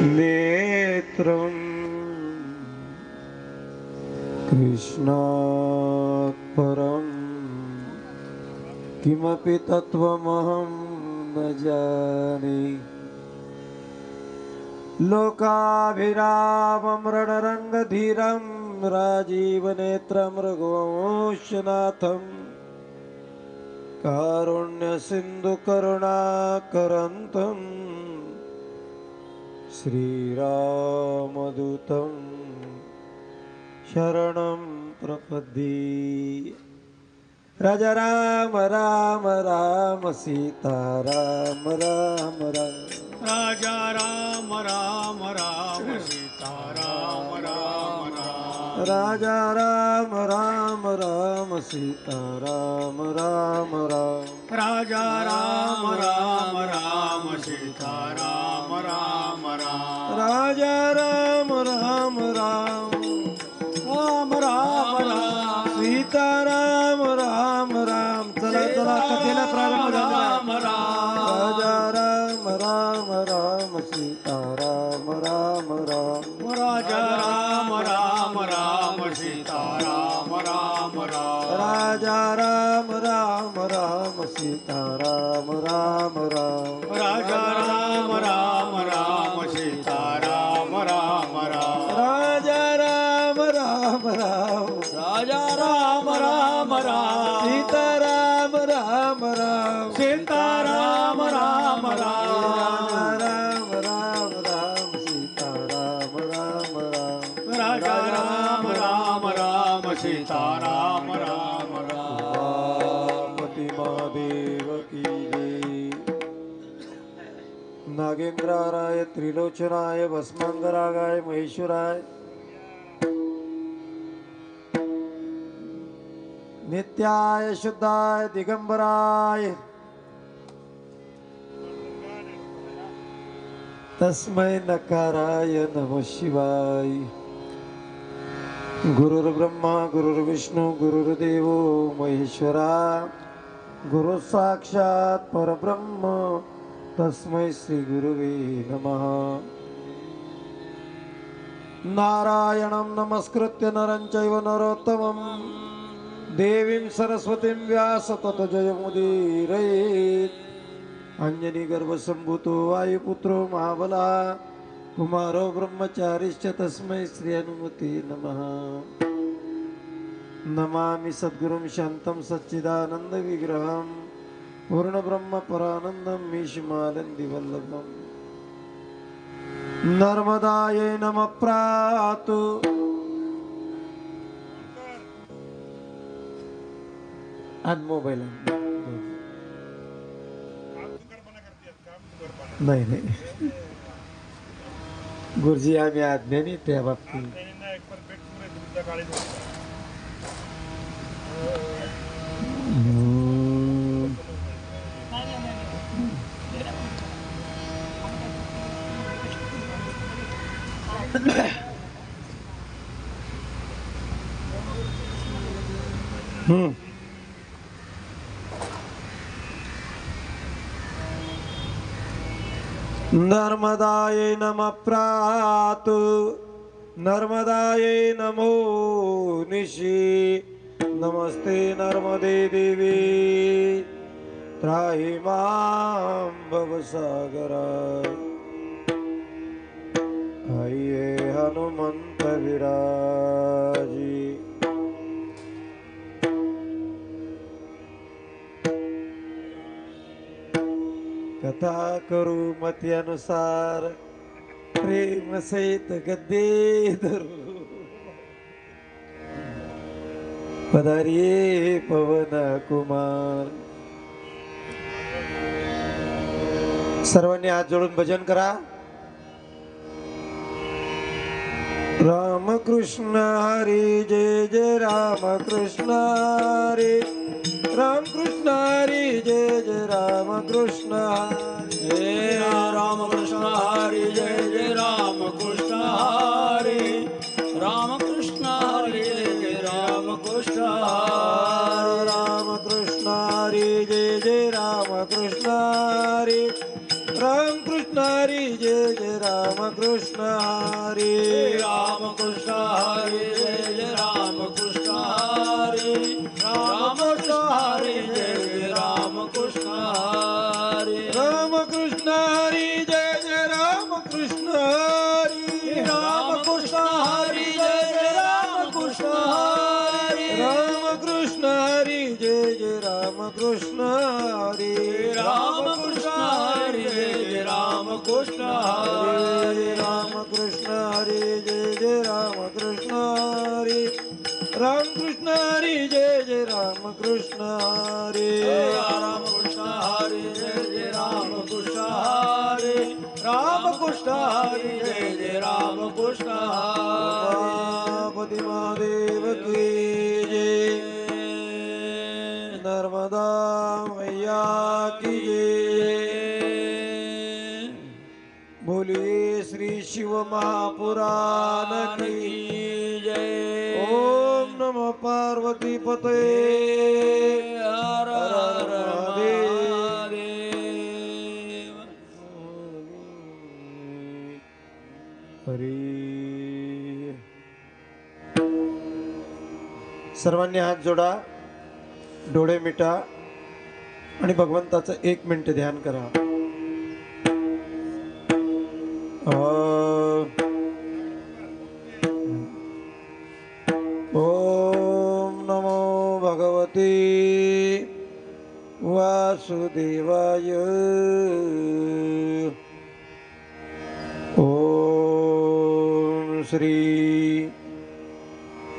नेत्रं कृष्णात् परं किमपि तत्त्वमहं न जाने। लोकाभिरामं रणरङ्गधीरं राजीवनेत्रं रघुवंशनाथं कारुण्यसिन्धुकरुणाकरन्तं श्रीरामदूतं शरणं प्रपद्ये। राजा राम राम राम सीता राम राम राम। राजा राम राम राम सीता राम राम राम। राजा राम राम राम सीता राम राम राम। राजा राम राम राम सीता राम राम राम। राजा राम राम राम राम राम राम सीता राम राम राम। चला चला कथेला प्रारंभ झाला। राम राम राजा राम राम राम सीता राम राम राम। राजा राम राम राम सीता राम राम राम। राजा राम राम राम सीता राम राम राम। राजा राम राम राम सीता राम राम राम। राजा राम राम राम राजा राम राम राम सीता राम राम राम। सीता राम राम राम। राम राम राम सीता राम राम राम। राजा राम राम राम सीता राम राम राम। उमापति महादेव की जय। नागेंद्राराय त्रिलोचनाय भस्मांगरागाय महेश्वराय नित्याय शुद्धाय दिगंबराय तस्मै नकाराय नमः शिवाय। गुरुर्ब्रह्मा गुरुर्विष्णू गुरुर्देवो महेश्वरा गुरु साक्षात् परब्रह्म तस्मै श्री गुरुवे नमः। नारायणं नमस्कृत्य नरं चैव नरोत्तमं देवीं सरस्वतीं व्यास ततो जयमुदीरयेत्। अंजनी गर्भसंभूतो वायुपुत्रो महाबला कुमारो ब्रह्मचारिश्च तस्मै श्री हनुमते नमः। नमामि सद्गुरुं शान्तं सच्चिदानन्द विग्रहं पूर्णब्रह्म परानन्दं मीशमानन्दिवल्लभम्। नर्मदायै नमः प्रातु आणि मोबाईल नाही नाही गुरुजी आम्ही अज्ञानी त्या बाबतीत। नर्मदायै नमः प्रातु नर्मदायै नमो निशि। नमस्ते नर्मदे देवी त्राहि मां भवसागराय। आइये हनुमंत विराजी। कथा करू मती अनुसार प्रेम सहित गद्दे धरू। पधारिये पवन कुमार। सर्वांनी हात जोडून भजन करा। राम कृष्ण हरी जय जय राम कृष्ण हरी। राम कृष्ण हरी जय जय राम कृष्ण हरी। जय राम कृष्ण हरि जय जय राम कृष्ण हरि। राम कृष्ण हरि जय जय राम कृष्ण हरि। राम कृष्ण हरी जय जय राम कृष्ण हरी। राम कृष्ण हरी जय जय राम राम कृष्ण हरी राम कृष्ण हरी जय जय राम कृष्ण हरी राम कृष्ण हरी जय जय राम कृष्ण हरी राम कृष्ण हरी जय जय राम कृष्ण हरी राम कृष्ण हरी जय जय राम कृष्ण हरी राम कृष्ण हरी जय जय राम कृष्ण हरी राम कृष्ण हरी जय जय राम कृष्ण हरी राम कृष्ण हरी जय जय राम कृष्ण हरी राम कृष्ण हरी जय जय राम कृष्ण हरी राम कृष्ण हरी जय जय राम कृष्ण हरी राम कृष्ण हरी जय जय राम कृष्ण हरी उमापति महादेव की जय नर्मदा मैया की जय बोलिए श्री शिव महापुराण की जय ओम नमः पार्वती पते हर हर हर महादेव महादेव हरी सर्वांनी हात जोडा डोळे मिटा आणि भगवंताचं 1 मिनिट ध्यान करा ओम नमो भगवते वासुदेवाय ओम श्री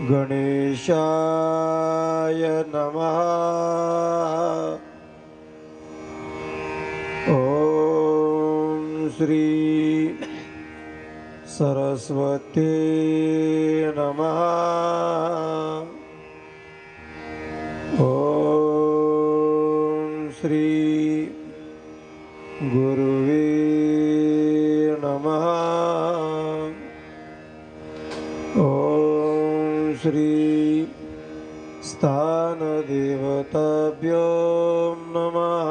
गणेशाय नमः ओम श्री सरस्वती नमः ओम श्री गुरुवे नमः ओम श्री स्थानदेवताभ्यो नमः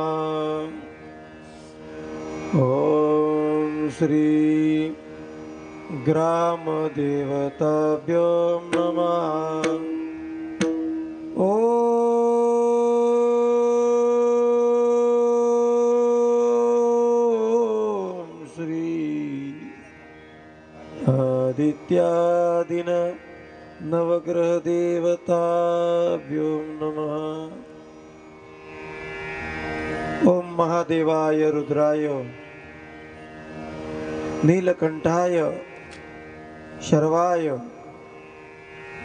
ओम श्री ग्रामदेवताभ्यो नमः ओम श्री आदित्यादिन नवग्रह देवताभ्यो नमः ओम महादेवाय रुद्राय नीलकंठाय शर्वाय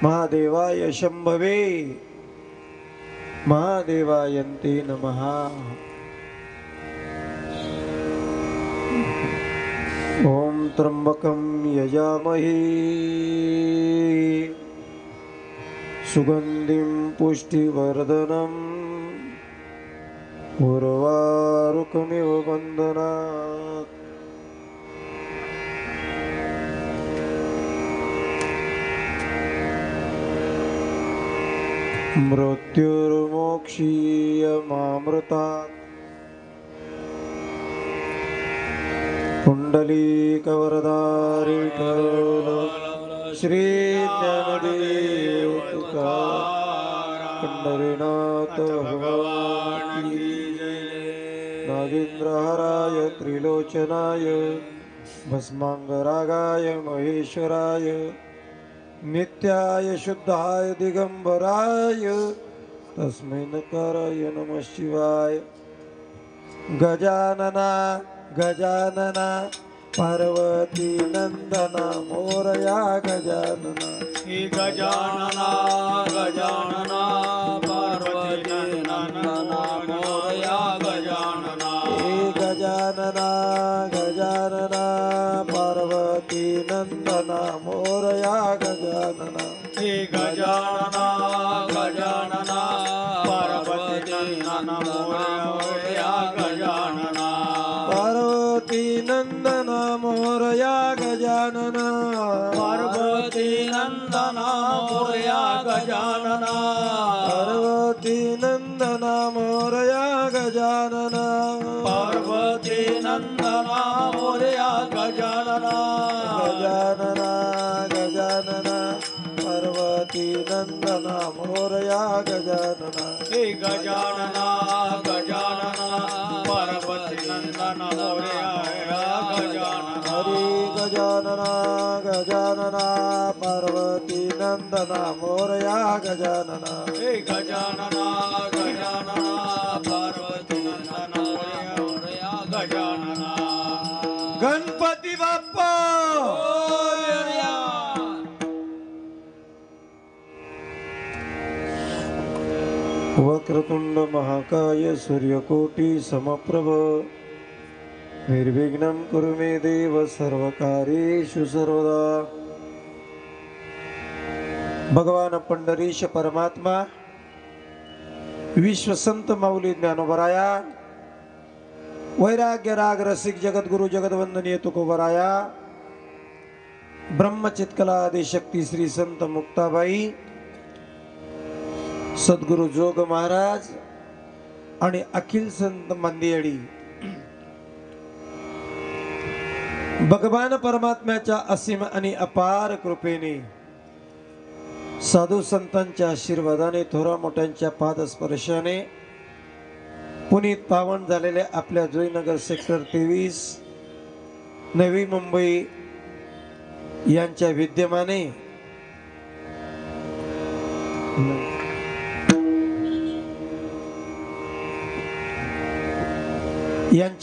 महादेवाय शंभवे महादेवायन्ते नमः ओम त्र्यंबकं यजामहे सुगंधिं पुष्टिवर्धनम् उर्वारुकमिव बन्धनात् मृत्युर्मोक्षीयमामृतात् पुंडलीकवरदारी विठ्ठल श्री ज्ञानदेव तुकाराम पंढरीनाथ भगवान की नागेंद्रहराय त्रिलोचनाय भस्मांगरागाय महेश्वराय नित्याय शुद्धाय दिगंबराय तस्मै नकाराय नमः शिवाय गजानना गजानना पार्वती नंदना मोरया गजानना हे गजानना गजानना पार्वती नंदना मोरया गजानना हे गजानना गजानना पार्वती नंदना मोरया गजानना हे गजानना गजानना पार्वती नंदना मोरया गजानना पार्वती नंदना मोरया गजानना पार्वती नंदना मोरया गजानना पार्वती नंदना मोरया गजानना पार्वती नंदना मोरया गजानना गजानना गजानना पार्वती नंदना मोरया गजानना हे गजानना गजानना पार्वती नंदन मोरया गजानना हरी गजानना गजानना पार्वती नंदना मोरया गजानना हे गजानना गजानना पार्वती नंदन मोरया गजानना गणपती बाप्पा मोरया. वक्रतुंड महाकाय सूर्यकोटी समप्रभ निर्विघ्नं कुरु मे देव सर्वकार्येषु सर्वदा. भगवान पंढरीश परमात्मा विश्वसंत माऊली ज्ञानोबराया वैराग्य राग रसिक जगद्गुरु जगदवंदनीय तुकोबराया ब्रह्मचितकला आदिशक्ती श्री संत मुक्ताबाई सद्गुरु जोग महाराज आणि अखिल संत मंदियडी भगवान परमात्म्याच्या असीम आणि अपार कृपेने साधू संतांच्या आशीर्वादाने थोरा मोठ्यांच्या पादस्पर्शाने पुनीत पावन झालेल्या आपल्या जयनगर सेक्टर 23 नवी मुंबई यांच्या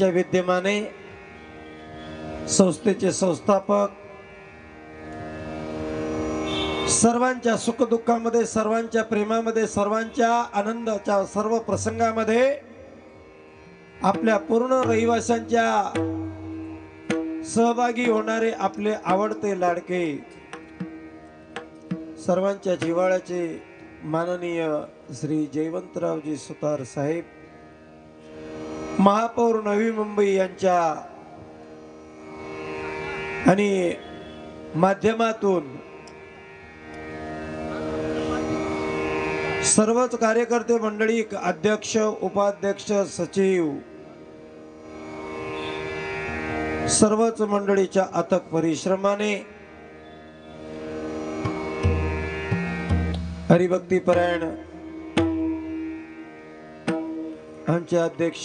विद्यमाने संस्थेचे संस्थापक सर्वांच्या सुखदुःखामध्ये सर्वांच्या प्रेमामध्ये सर्वांच्या आनंदाच्या सर्व प्रसंगामध्ये आपल्या पूर्ण रहिवाशांच्या सहभागी होणारे आपले आवडते लाडके सर्वांच्या जिव्हाळ्याचे माननीय श्री जयवंतरावजी सुतार साहेब महापौर नवी मुंबई यांच्या आणि माध्यमातून सर्वच कार्यकर्ते मंडळी अध्यक्ष उपाध्यक्ष सचिव सर्वच मंडळीच्या अथक परिश्रमाने हरिभक्तीपरायण आमचे अध्यक्ष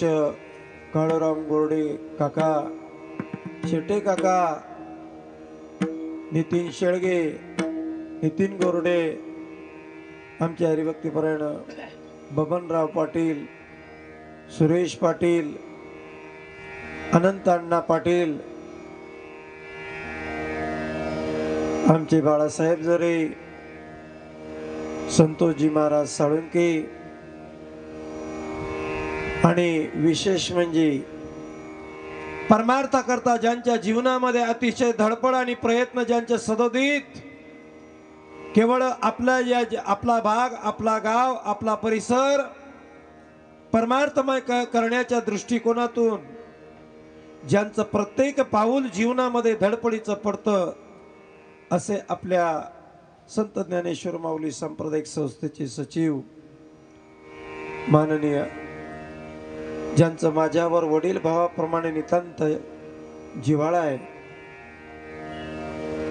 काळूराम गोरडे काका शेटे काका नितीन शेळगे नितीन गोरडे आमचे हरिभक्तीपरायण बबनराव पाटील सुरेश पाटील अनंत अण्णा पाटील आमचे बाळासाहेब जरे संतोषजी महाराज साळुंके आणि विशेष म्हणजे परमार्थाकरता ज्यांच्या जीवनामध्ये अतिशय धडपड आणि प्रयत्न ज्यांच्या सदोदित केवळ आपला भाग आपला गाव आपला परिसर परमार्थमय करण्याच्या दृष्टिकोनातून ज्यांचं प्रत्येक पाऊल जीवनामध्ये धडपडीचं पडतं असे आपल्या संत ज्ञानेश्वर माऊली सांप्रदायिक संस्थेचे सचिव माननीय ज्यांचं माझ्यावर वडील भावाप्रमाणे नितांत जिव्हाळा आहे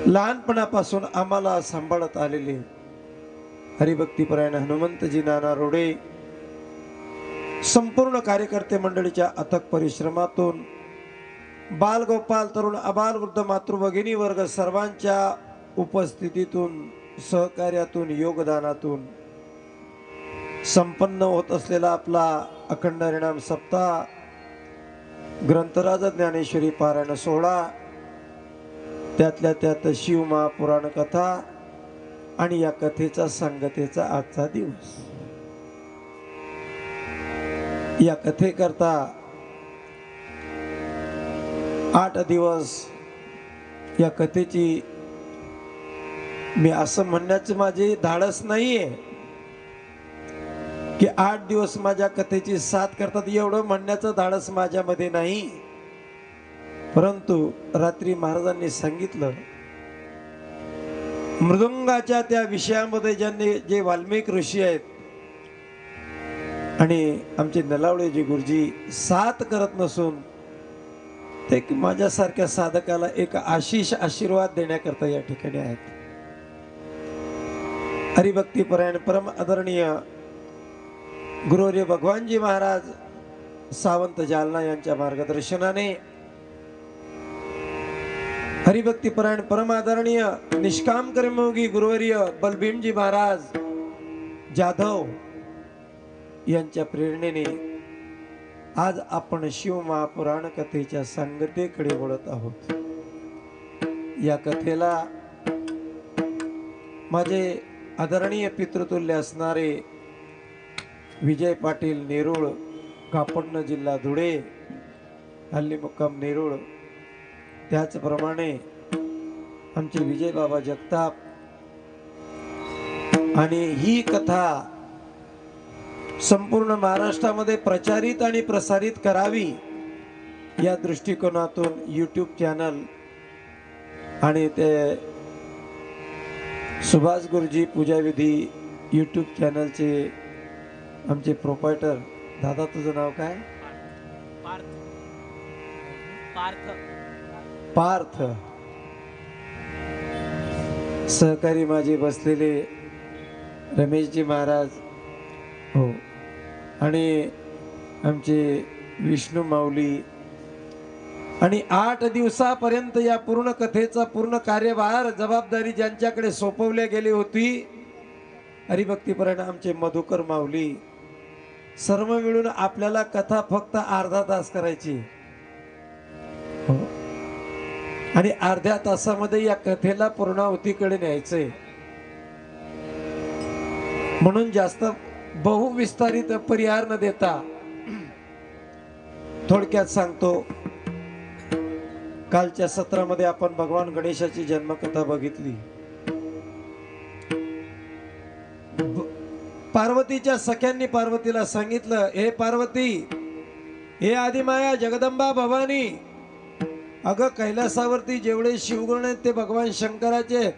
लहानपणापासून आम्हाला सांभाळत आलेले हरिभक्तीपरायण हनुमंतजी नाना रोडे संपूर्ण कार्यकर्ते मंडळीच्या अथक परिश्रमातून बाल गोपाल तरुण आबाल वृद्ध मातृभगिनी वर्ग सर्वांच्या उपस्थितीतून सहकार्यातून योगदानातून संपन्न होत असलेला आपला अखंड हरिनाम सप्ताह ग्रंथराज ज्ञानेश्वरी पारायण सोहळा त्यातल्या त्यात शिव महापुराण कथा आणि या कथेचा सांगतेचा आजचा दिवस या कथेकरता 8 दिवस या कथेची मी असं म्हणण्याचं माझे धाडस नाहीये की 8 दिवस माझ्या कथेची साथ करतात एवढं म्हणण्याचं धाडस माझ्यामध्ये नाही परंतु रात्री महाराजांनी सांगितलं मृदुंगाच्या त्या विषयामध्ये जे वाल्मिक ऋषी आहेत आणि आमचे नलावळेजी गुरुजी साथ करत नसून ते माझ्यासारख्या साधकाला एक आशिष आशीर्वाद देण्याकरता या ठिकाणी आहेत. हरिभक्तीपरायण परम आदरणीय गुरुवर्य भगवानजी महाराज सावंत जालना यांच्या मार्गदर्शनाने हरिभक्तीपरायण परम आदरणीय निष्काम कर्मयोगी गुरुवर्य बलभीमजी महाराज जाधव यांच्या प्रेरणेने आज आपण शिव महापुराण कथेच्या सांगतेकडे वळत आहोत. या कथेला माझे आदरणीय पितृतुल्य असणारे विजय पाटील नेरूळ, कापडणं जिल्हा धुळे, हल्ली मुक्काम नेरूळ, त्याचप्रमाणे आमचे विजय बाबा जगताप, आणि ही कथा संपूर्ण महाराष्ट्रामध्ये प्रचारित आणि प्रसारित करावी या दृष्टिकोनातून यूट्यूब चॅनल आणि ते सुभाष गुरुजी पूजाविधी यूट्यूब चॅनलचे आमचे प्रोपायटर. दादा तुझं नाव काय? पार्थ. सहकारी माझे बसलेले रमेशजी महाराज, हो, आणि आमचे विष्णू माऊली, आणि 8 दिवसापर्यंत या पूर्ण कथेचा पूर्ण कार्यभार जबाबदारी ज्यांच्याकडे सोपवल्या गेली होती, हरिभक्तीपरायण आमचे मधुकर माऊली, सर्व मिळून आपल्याला कथा फक्त अर्धा तास करायची, हो, आणि अर्ध्या तासामध्ये या कथेला पूर्णाहुतीकडे न्यायचंय. म्हणून जास्त बहुविस्तारित परिहार न देता थोडक्यात सांगतो. कालच्या सत्रामध्ये आपण भगवान गणेशाची जन्मकथा बघितली. पार्वतीच्या सख्यांनी पार्वतीला सांगितलं, हे पार्वती, हे आदिमाया जगदंबा भवानी, अगं कैलासावरती जेवढे शिवगण आहेत ते भगवान शंकराचे,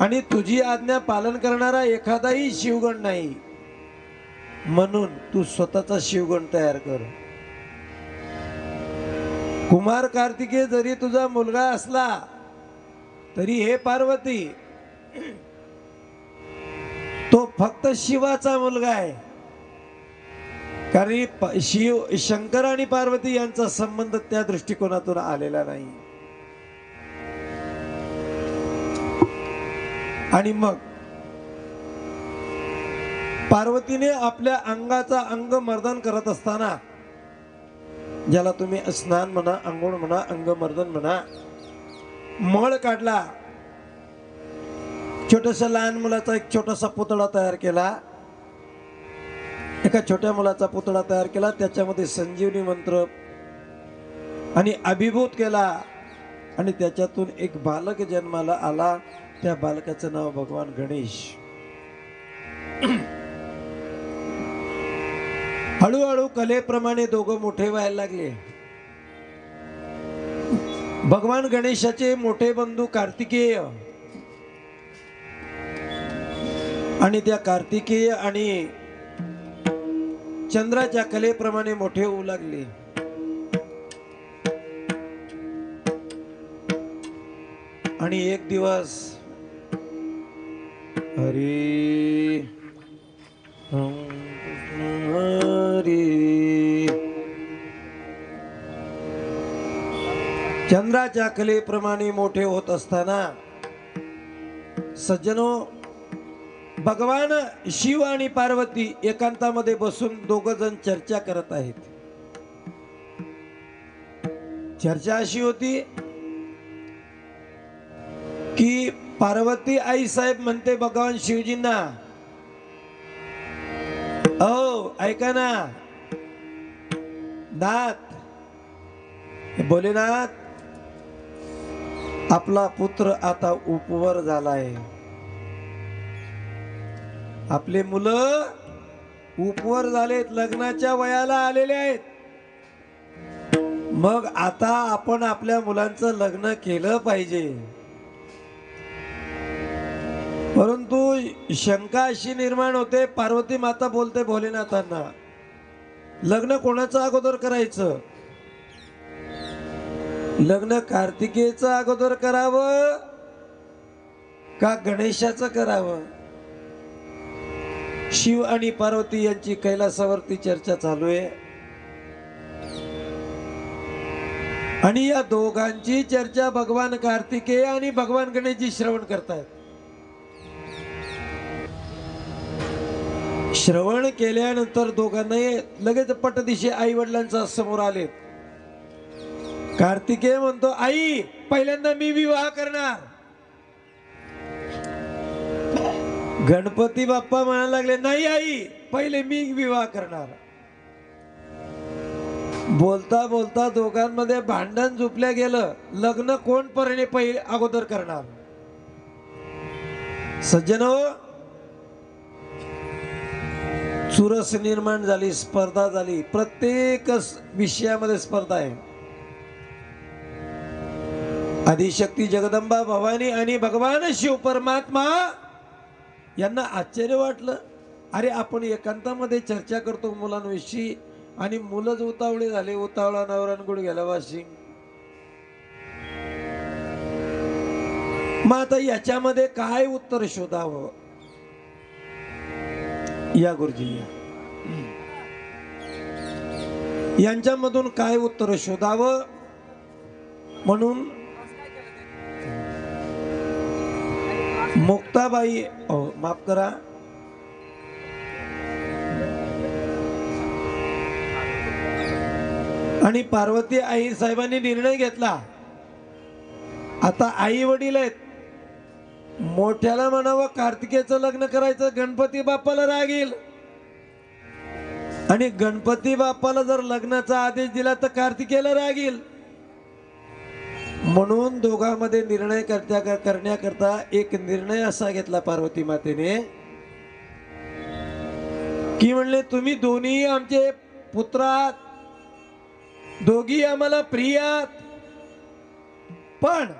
आणि तुझी आज्ञा पालन करणारा एखादाही शिवगण नाही, म्हणून तू स्वतःचा शिवगण तयार कर. कुमार कार्तिकेय जरी तुझा मुलगा असला तरी हे पार्वती, तो फक्त शिवाचा मुलगा आहे. कारण शिव, शंकर आणि पार्वती यांचा संबंध त्या दृष्टिकोनातून आलेला नाही. आणि मग पार्वतीने आपल्या अंगाचा अंगमर्दन करत असताना, ज्याला तुम्ही स्नान म्हणा, अंघोळ म्हणा, अंगमर्दन म्हणा, मळ काढला. छोट्याशा लहान मुलाचा एक छोटासा पुतळा तयार केला, एका छोट्या मुलाचा पुतळा तयार केला, त्याच्यामध्ये संजीवनी मंत्र आणि अभिभूत केला, आणि त्याच्यातून एक बालक जन्माला आला. त्या बालकाचं नाव भगवान गणेश. हळूहळू कलेप्रमाणे दोघं मोठे व्हायला लागले. भगवान गणेशाचे मोठे बंधू कार्तिकेय, आणि त्या कार्तिकेय आणि चंद्राच्या कलेप्रमाणे मोठे होऊ लागले. आणि एक दिवस हरी हरी चंद्राच्या कलेप्रमाणे मोठे होत असताना, सज्जनो, भगवान शिव आणि पार्वती एकांतामध्ये बसून दोघ जण चर्चा करत आहेत. चर्चा अशी होती की पार्वती आई साहेब म्हणते भगवान शिवजींना, ओ ऐका ना नाथ, भोलेनाथ, आपला पुत्र आता उपवर झालाय, आपले मुलं उपवर झालेत, लग्नाच्या वयाला आलेले आहेत, मग आता आपण आपल्या मुलांचं लग्न केलं पाहिजे. परंतु शंका अशी निर्माण होते, पार्वती माता बोलते भोलेनाथांना, लग्न कोणाचं अगोदर करायचं? लग्न कार्तिकेयचं अगोदर करावं का गणेशाचं करावं? शिव आणि पार्वती यांची कैलासावरती चर्चा चालू आहे आणि या दोघांची चर्चा भगवान कार्तिकेय आणि भगवान गणेशजी श्रवण करतायत. श्रवण केल्यानंतर दोघांनाही लगेच पटदिशी आई वडिलांचा समोर आले. कार्तिकेय म्हणतो, आई पहिल्यांदा मी विवाह करणार. गणपती बाप्पा म्हणायला लागले, नाही आई पहिले मी विवाह करणार. बोलता बोलता दोघांमध्ये भांडण झुपल्या गेलं. लग्न कोण पहिले अगोदर करणार? सज्जनो, चुरस निर्माण झाली, स्पर्धा झाली. प्रत्येक विषयामध्ये स्पर्धा आहे. आदिशक्ती जगदंबा भवानी आणि भगवान शिव परमात्मा यांना आश्चर्य वाटलं. अरे आपण एकांतामध्ये चर्चा करतो मुलांविषयी आणि मुलंच उतावळे झाले. उतावळा नवरानगुड गेला वाशिंग. मग आता याच्यामध्ये काय उत्तर शोधावं? या गुरुजी यांच्यामधून काय उत्तर शोधावं म्हणून मुक्ताबाई, माफ करा, आणि पार्वती आई साहेबांनी निर्णय घेतला. आता आई वडील आहेत, मोठ्याला म्हणावं कार्तिकेयचं लग्न करायचं, गणपती बाप्पाला राग येईल. आणि गणपती बाप्पाला जर लग्नाचा आदेश दिला तर कार्तिकेयला राग येईल. म्हणून दोघांमध्ये निर्णय करण्याकरता एक निर्णय असा घेतला पार्वती मातेने की म्हणले, तुम्ही दोन्ही आमचे पुत्र आहात, दोघी आम्हाला प्रिय आहात, पण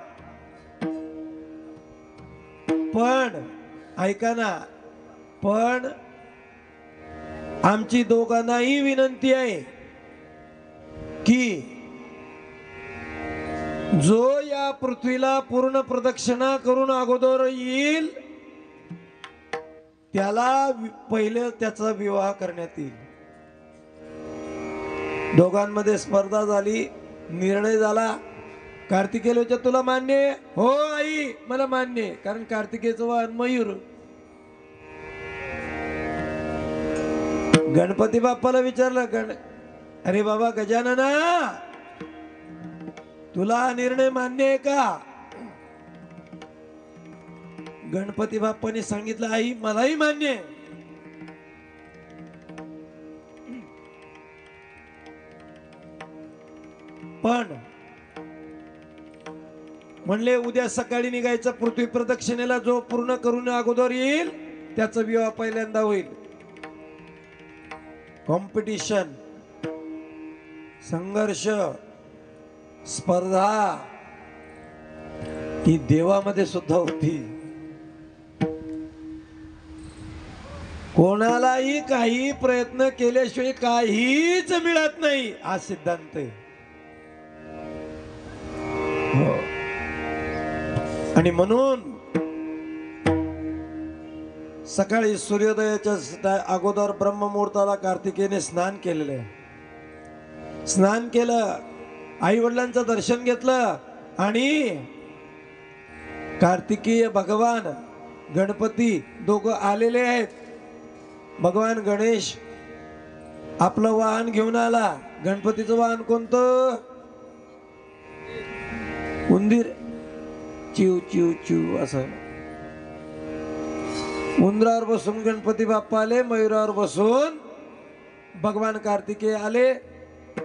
ऐका ना, पण आमची दोघांनाही विनंती आहे की जो या पृथ्वीला पूर्ण प्रदक्षिणा करून अगोदर येईल त्याला पहिले त्याचा विवाह करण्यात येईल. दोघांमध्ये स्पर्धा झाली, निर्णय झाला. कार्तिकेयला तुला मान्य आहे? हो आई मला मान्य आहे, कारण कार्तिकेयचं वाहन मयूर. गणपती बाप्पाला विचारलं, अरे बाबा गजानना, तुला हा निर्णय मान्य आहे का? गणपती बाप्पाने सांगितलं, आई मलाही मान्य आहे. पण म्हणले उद्या सकाळी निघायचं, पृथ्वी प्रदक्षिणेला जो पूर्ण करून अगोदर येईल त्याचा विवाह पहिल्यांदा होईल. कॉम्पिटिशन, संघर्ष, स्पर्धा ही देवामध्ये सुद्धा होती. कोणालाही काही प्रयत्न केल्याशिवाय काहीच मिळत नाही, हा सिद्धांत आहे. आणि म्हणून सकाळी सूर्योदयाच्या अगोदर ब्रह्ममुहूर्ताला कार्तिकेयने स्नान केलेले. स्नान केलं, आई वडिलांचं दर्शन घेतलं आणि कार्तिकेय भगवान गणपती दोघं आलेले आहेत. भगवान गणेश आपलं वाहन घेऊन आला. गणपतीचं वाहन कोणतं? उंदीर. चिव चिव चिव असं उंदरावर बसून गणपती बाप्पा आले, मयुरावर बसून भगवान कार्तिकेय आले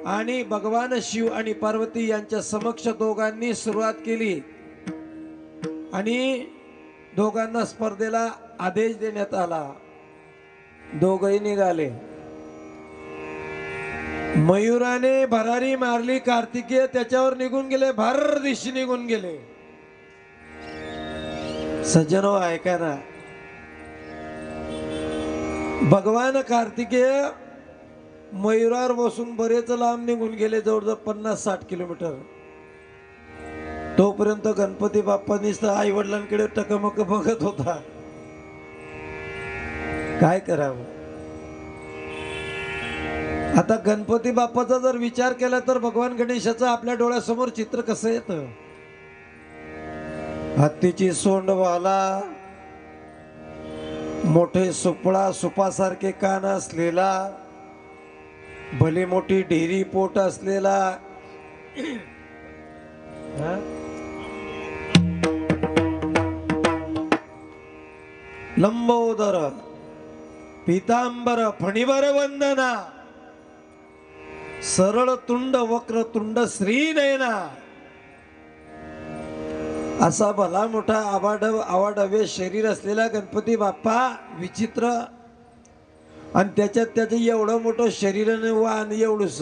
आणि भगवान शिव आणि पार्वती यांच्या समक्ष दोघांनी सुरुवात केली आणि दोघांना स्पर्धेला आदेश देण्यात आला. दोघही निघाले. मयुराने भरारी मारली, कार्तिकेय त्याच्यावर निघून गेले, भर दिशी निघून गेले. सज्जनो ऐका ना, भगवान कार्तिकेय मयुरावर बसून बरेच लांब निघून गेले, जवळजवळ 50-60 किलोमीटर. तोपर्यंत गणपती बाप्पांनी आई वडिलांकडे टकमक बघत होता. काय करावं आता. गणपती बाप्पाचा जर विचार केला तर भगवान गणेशाचं आपल्या डोळ्यासमोर चित्र कसं येतं. हत्तीची सोंड वाला, मोठे सुपळा सुपासारखे कान असलेला, भली मोठी ढेरी पोट असलेला, लंबोदर पीतांबर फणीवर वंदना, सरळ तुंड वक्र तुंड श्री नयना, असा भला मोठा आवाडवे शरीर असलेला गणपती बाप्पा विचित्र. आणि त्याच्यात त्याचं एवढं मोठं शरीर आणि वाहन एवढंच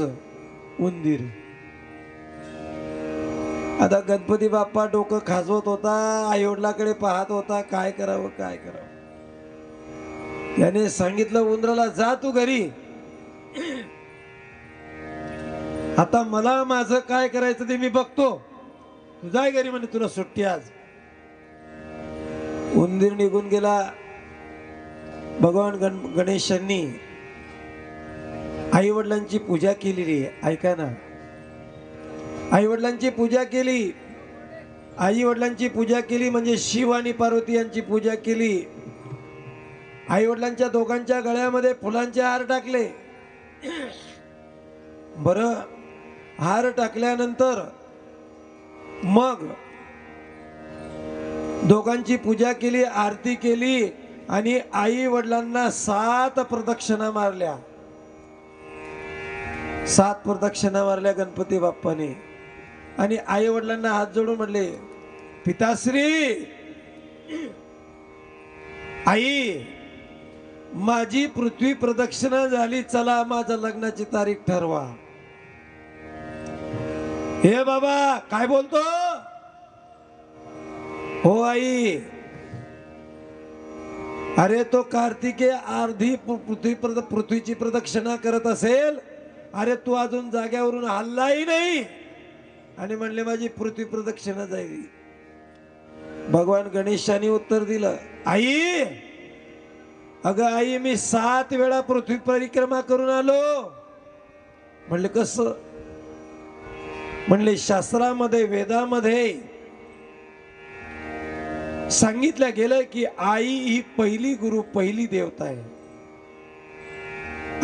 उंदीर. आता गणपती बाप्पा डोकं खाजवत होता, आईवडिलाकडे पाहत होता. काय करावं काय करावं. त्याने सांगितलं उंदराला, जा तू घरी. आता मला माझं काय करायचं ते मी बघतो. तू जाय घरी म्हणे, तुला सुट्टी आज. उंदीर निघून गेला. भगवान गणेशांनी आई वडिलांची पूजा केलेली आहे. ऐका ना, आई वडिलांची पूजा केली. आई वडिलांची पूजा केली म्हणजे शिव आणि पार्वती यांची पूजा केली. आई वडिलांच्या दोघांच्या गळ्यामध्ये फुलांचे हार टाकले. बरं, हार टाकल्यानंतर मग दोघांची पूजा केली, आरती केली आणि आई वडिलांना 7 प्रदक्षिणा मारल्या. 7 प्रदक्षिणा मारल्या गणपती बाप्पाने. आणि आई वडिलांना हात जोडून म्हणले, पिताश्री, आई माझी पृथ्वी प्रदक्षिणा झाली, चला माझ्या लग्नाची तारीख ठरवा. हे बाबा काय बोलतो. हो आई, अरे तो कार्तिकेय अर्धी पृथ्वीची प्रदक्षिणा करत असेल, अरे तू अजून जाग्यावरून हल्लाही नाही आणि म्हणले माझी पृथ्वी प्रदक्षिणा जाईल. भगवान गणेशाने उत्तर दिलं, आई, अगं आई, मी 7 वेळा पृथ्वी परिक्रमा करून आलो. म्हणले कसं. म्हणले शास्त्रामध्ये वेदामध्ये सांगितलं गेलं की आई ही पहिली गुरु, पहिली देवता आहे.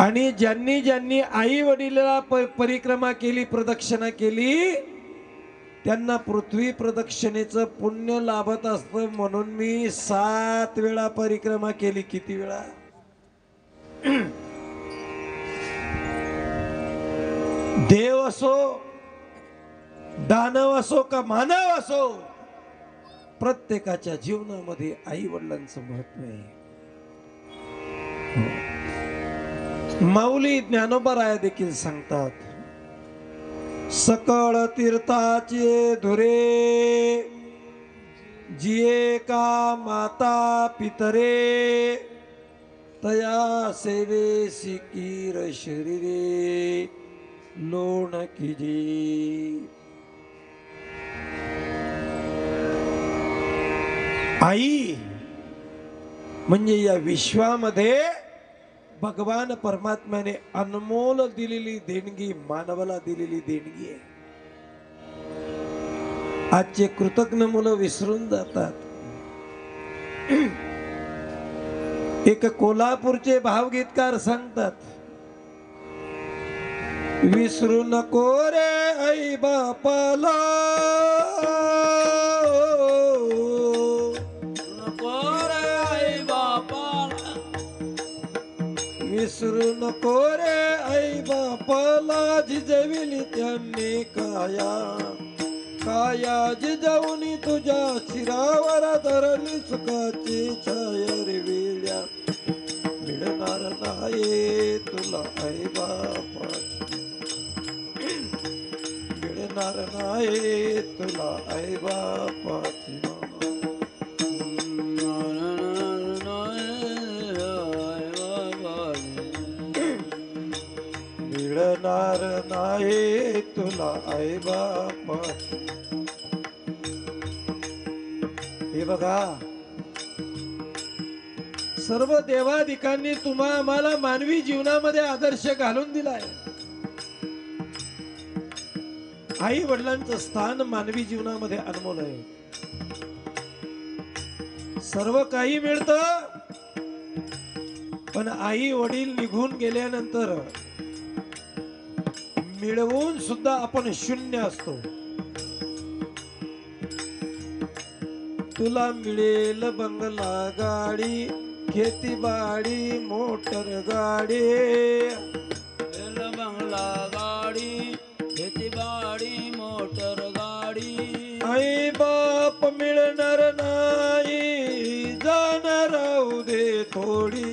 आणि ज्यांनी ज्यांनी आई वडिलाला परिक्रमा केली, प्रदक्षिणा केली, त्यांना पृथ्वी प्रदक्षिणेचं पुण्य लाभत असतं. म्हणून मी 7 वेळा परिक्रमा केली. किती वेळा. देव असो, दानव असो का मानव असो, प्रत्येकाच्या जीवनामध्ये आई वडिलांचं महत्व आहे. माऊली ज्ञानोबा देखील सांगतात, सकळ तीर्थाचे धुरे, जिये का माता पितरे, तया सेवे सिकीर शरीरे लोण किजे. आई म्हणजे या विश्वामध्ये भगवान परमात्म्याने अनमोल दिलेली देणगी, मानवाला दिलेली देणगी आहे. आजचे कृतज्ञ मुलं विसरून जातात. एक कोल्हापूरचे भावगीतकार सांगतात, विसरू नको रे आई बापाला, विसरू नको रे आई बापाला, जिजविली त्यांनी काया, काया जिजाऊनी तुझ्या शिरावर धरली सुखाची छायर विड्या, मिळणार नाही तुला आई बापाची, मिळणार नाही तुला आई बापाची. मिळणार नाही तुला आई बापाची. हे बघा, सर्व देवाधिकांनी तुम्हा आम्हाला मानवी जीवनामध्ये आदर्श घालून दिलाय. आई वडिलांचं स्थान मानवी जीवनामध्ये अनमोल आहे. सर्व काही मिळतं, पण आई वडील निघून गेल्यानंतर मिळवून सुद्धा आपण शून्य असतो. तुला मिळेल बंगला गाडी, खेतीबाडी मोटर गाडी, बंगला गाडी, खेतीबाडी मोटर गाडी. आई बाप मिळणार नाही, जाणार राहू दे थोडी.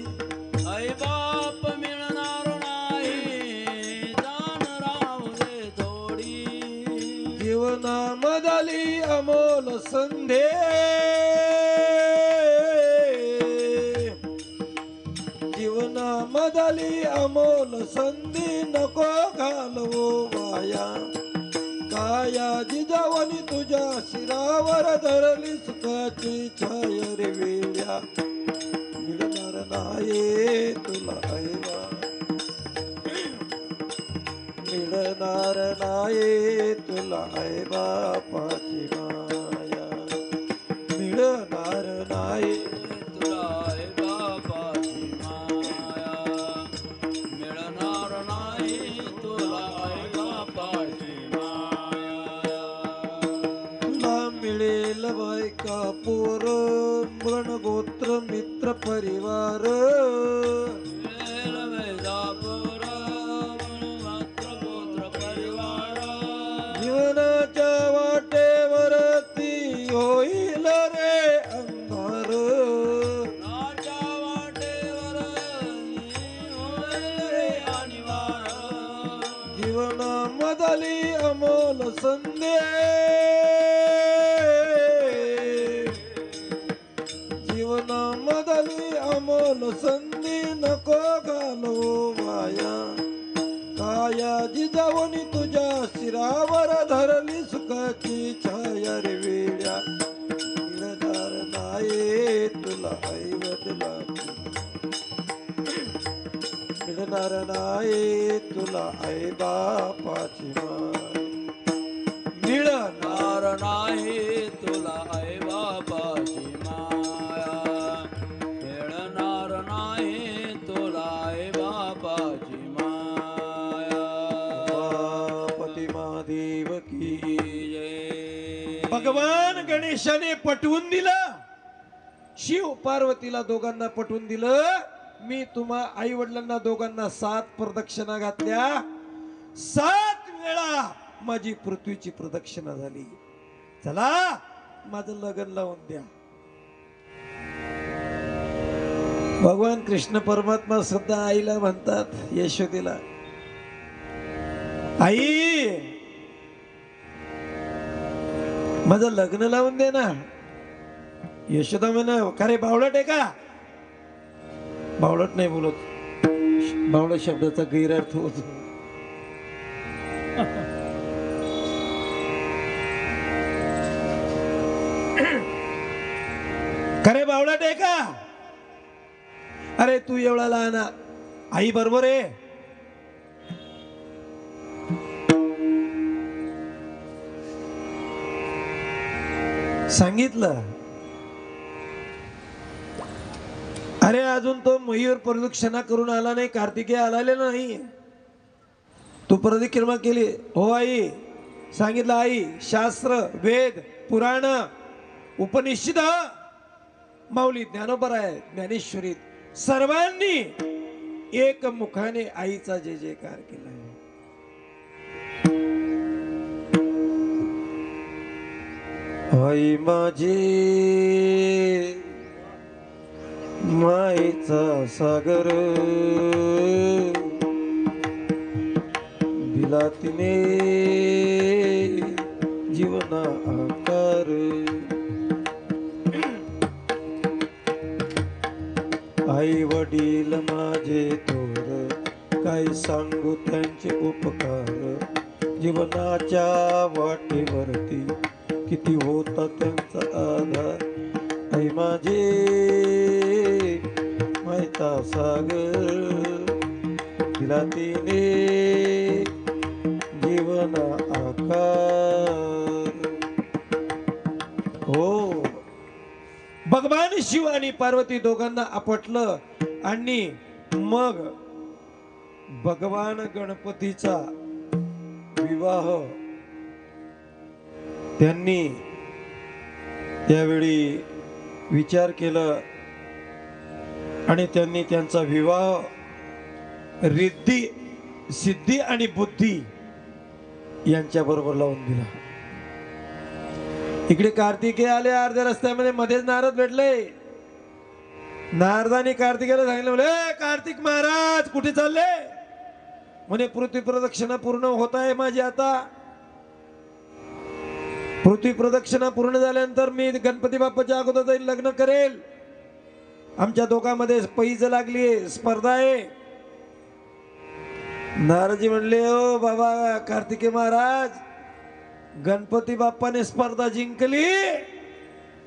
आई बाप मिळणार नाही, जाण राहू दे थोडी. जीवनामधली अमोल संधे, जीवनामधली अमोल संधी नको घालवो वाया. काया जिजावनी तुझ्या शिरावर धरली सुखाची छाया रे वेड्या. मिळणार नाही तुला ऐवा, मिळणार नाही तुला आई बापाची माया. मिळणार नाही तुला आई बापाची माया. मिळणार नाही तुला आई बापाची माया. तुला मिळेल बायका पोर, मृण गोत्र मित्र परिवार. जीवनाच्या वाटेवरती होईल रे अंधार. जीवनामधली अमोल संधे, जीवनामधली अमोल संधी नको घालवो वाया. काया जिजावनी तुझ्या शिरावर धरली सुखाची छाया रे वेड्या. मिळणार नाही तुला आई वडिलांची, मिळणार नाही तुला आई बापाची माय. मिळणार नाही तुला आई बापाची माया. मिळणार नाही तुला आई बापाची माया. पती महादेव की जय. भगवान गणेशाने पटवून दिलं, शिव पार्वतीला दोघांना पटवून दिलं. मी तुम्हा आई वडिलांना दोघांना 7 प्रदक्षिणा घातल्या, 7 वेळा माझी पृथ्वीची प्रदक्षिणा झाली. चला माझं लग्न लावून द्या. भगवान कृष्ण परमात्मा सुद्धा आईला म्हणतात, यशोदेला, आई माझं लग्न लावून दे ना. यशोदा म्हणा, का रे बावळट आहे का? बावळट नाही बोलत, बावळट शब्दाचा गैरअर्थ होतो. खरे बावळट आहे का? अरे तू एवढा लहान, आई बरोबर आहे. सांगितलं. अरे अजून तो मयूर प्रदक्षिणा करून आला नाही, कार्तिकेय आलेला नाही, तू प्रदक्षिणा केली. हो आई, सांगितलं आई. शास्त्र, वेद, पुराण, उपनिषद, माऊली, ज्ञानोबराय, ज्ञानेश्वरी सर्वांनी एक मुखाने आईचा जय जयकार केला. आई माझी माईचा सागर दिला तिने जीवना आकार. आई वडील माझे थोर, काय सांगू त्यांचे उपकार. जीवनाच्या वाटेवरती किती होता त्यांचा आधार. आई माझे मैता सागर दिला तिने जीवन आकार. हो, भगवान शिव आणि पार्वती दोघांना आपटलं आणि मग भगवान गणपतीचा विवाह त्यांनी त्यावेळी विचार केलं आणि त्यांनी त्यांचा विवाह रिद्धी सिद्धी आणि बुद्धी यांच्या बरोबर लावून दिला. इकडे कार्तिकेय आले अर्ध्या रस्त्यामध्ये, मध्येच नारद भेटले. नारदाने कार्तिकेयला सांगितलं, म्हणे कार्तिक महाराज कुठे चालले? म्हणे पृथ्वी प्रदक्षिणा पूर्ण होत आहे माझी. आता पृथ्वी प्रदक्षिणा पूर्ण झाल्यानंतर मी गणपती बाप्पाच्या अगोदर जाईल, लग्न करेल. आमच्या दोघांमध्ये पैज लागली, स्पर्धा आहे. नारदजी म्हणले, ओ बाबा कार्तिकेय महाराज, गणपती बाप्पाने स्पर्धा जिंकली.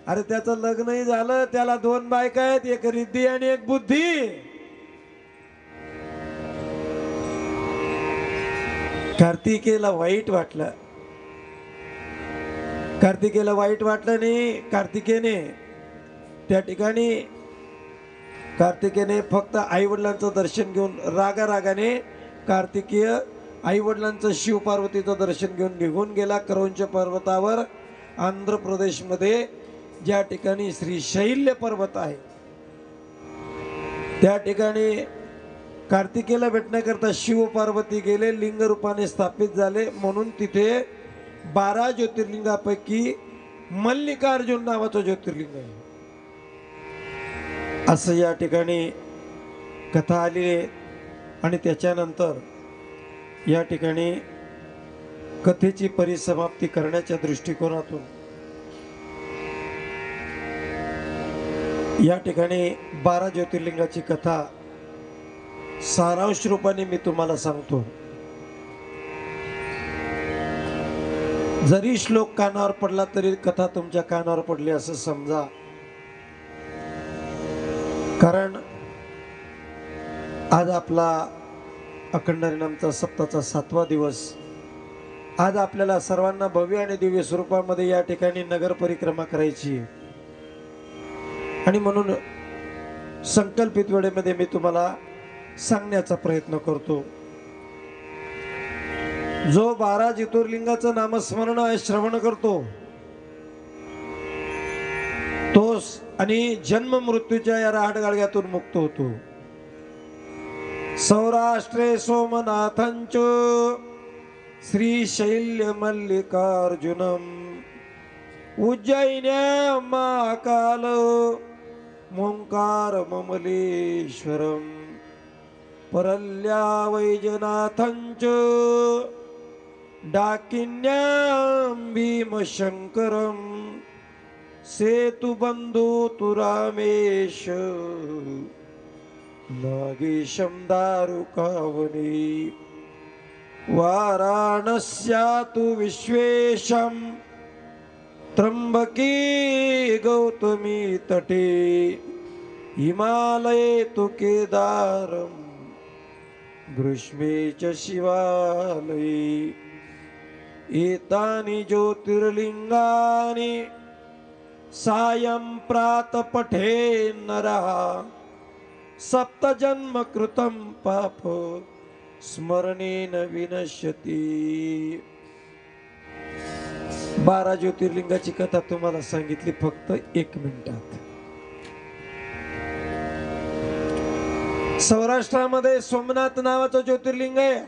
अरे त्याचं लग्नही झालं, त्याला 2 बायका आहेत, एक रिद्धी आणि एक बुद्धी. कार्तिकेयला वाईट वाटलं. कार्तिकेयला वाईट वाटलं आणि कार्तिकेयने त्या ठिकाणी फक्त आई वडिलांचं दर्शन घेऊन रागाने कार्तिकेय आई वडिलांचं शिव पार्वतीचं दर्शन घेऊन निघून गेला क्रौंच पर्वतावर. आंध्र प्रदेशमध्ये ज्या ठिकाणी श्रीशैल्य पर्वत आहे त्या ठिकाणी कार्तिकेयला भेटण्याकरता शिव पार्वती गेले, लिंग रूपाने स्थापित झाले. म्हणून तिथे 12 ज्योतिर्लिंगापैकी मल्लिकार्जुन नावाचं ज्योतिर्लिंग आहे असं या ठिकाणी कथा आली आहे. आणि त्याच्यानंतर या ठिकाणी कथेची परिसमाप्ती करण्याच्या दृष्टिकोनातून या ठिकाणी 12 ज्योतिर्लिंगाची कथा सारांश रूपाने मी तुम्हाला सांगतो. जरी श्लोक कानावर पडला तरी कथा तुमच्या कानावर पडली असं समजा. कारण आज आपला अखंड हरिनामचा सप्ताहाचा 7वा दिवस. आज आपल्याला सर्वांना भव्य आणि दिव्य स्वरूपामध्ये या ठिकाणी नगर परिक्रमा करायची आहे. आणि म्हणून संकल्पित वेळेमध्ये मी तुम्हाला सांगण्याचा प्रयत्न करतो. जो 12 ज्योतिर्लिंगाचं नामस्मरण श्रवण करतो तोच आणि जन्म मृत्यूच्या या राहडगाडग्यातून मुक्त होतो. सौराष्ट्रे सोमनाथंच श्रीशैल्य मल्लिकार्जुनम उज्जैन्या महाकाल मोंकार ममलेश्वरम परल्या वैजनाथंच डाकिन्यां भीमशंकरम सेतुबंधु तु रामेश नागेशं दारुकावने वाराणस्या तु विश्वेशं त्र्यंबके गौतमी तटे हिमालये तु केदारम ग्रीष्मे च शिवालये एतानि ज्योतिर्लिंगानि सायं प्रातपठे नरः सप्तजन्म कृतं पाप स्मरणेन विनश्यति. 12 ज्योतिर्लिंगाची कथा तुम्हाला सांगितली फक्त 1 मिनिटात. सौराष्ट्रामध्ये सोमनाथ नावाचं ज्योतिर्लिंग आहे.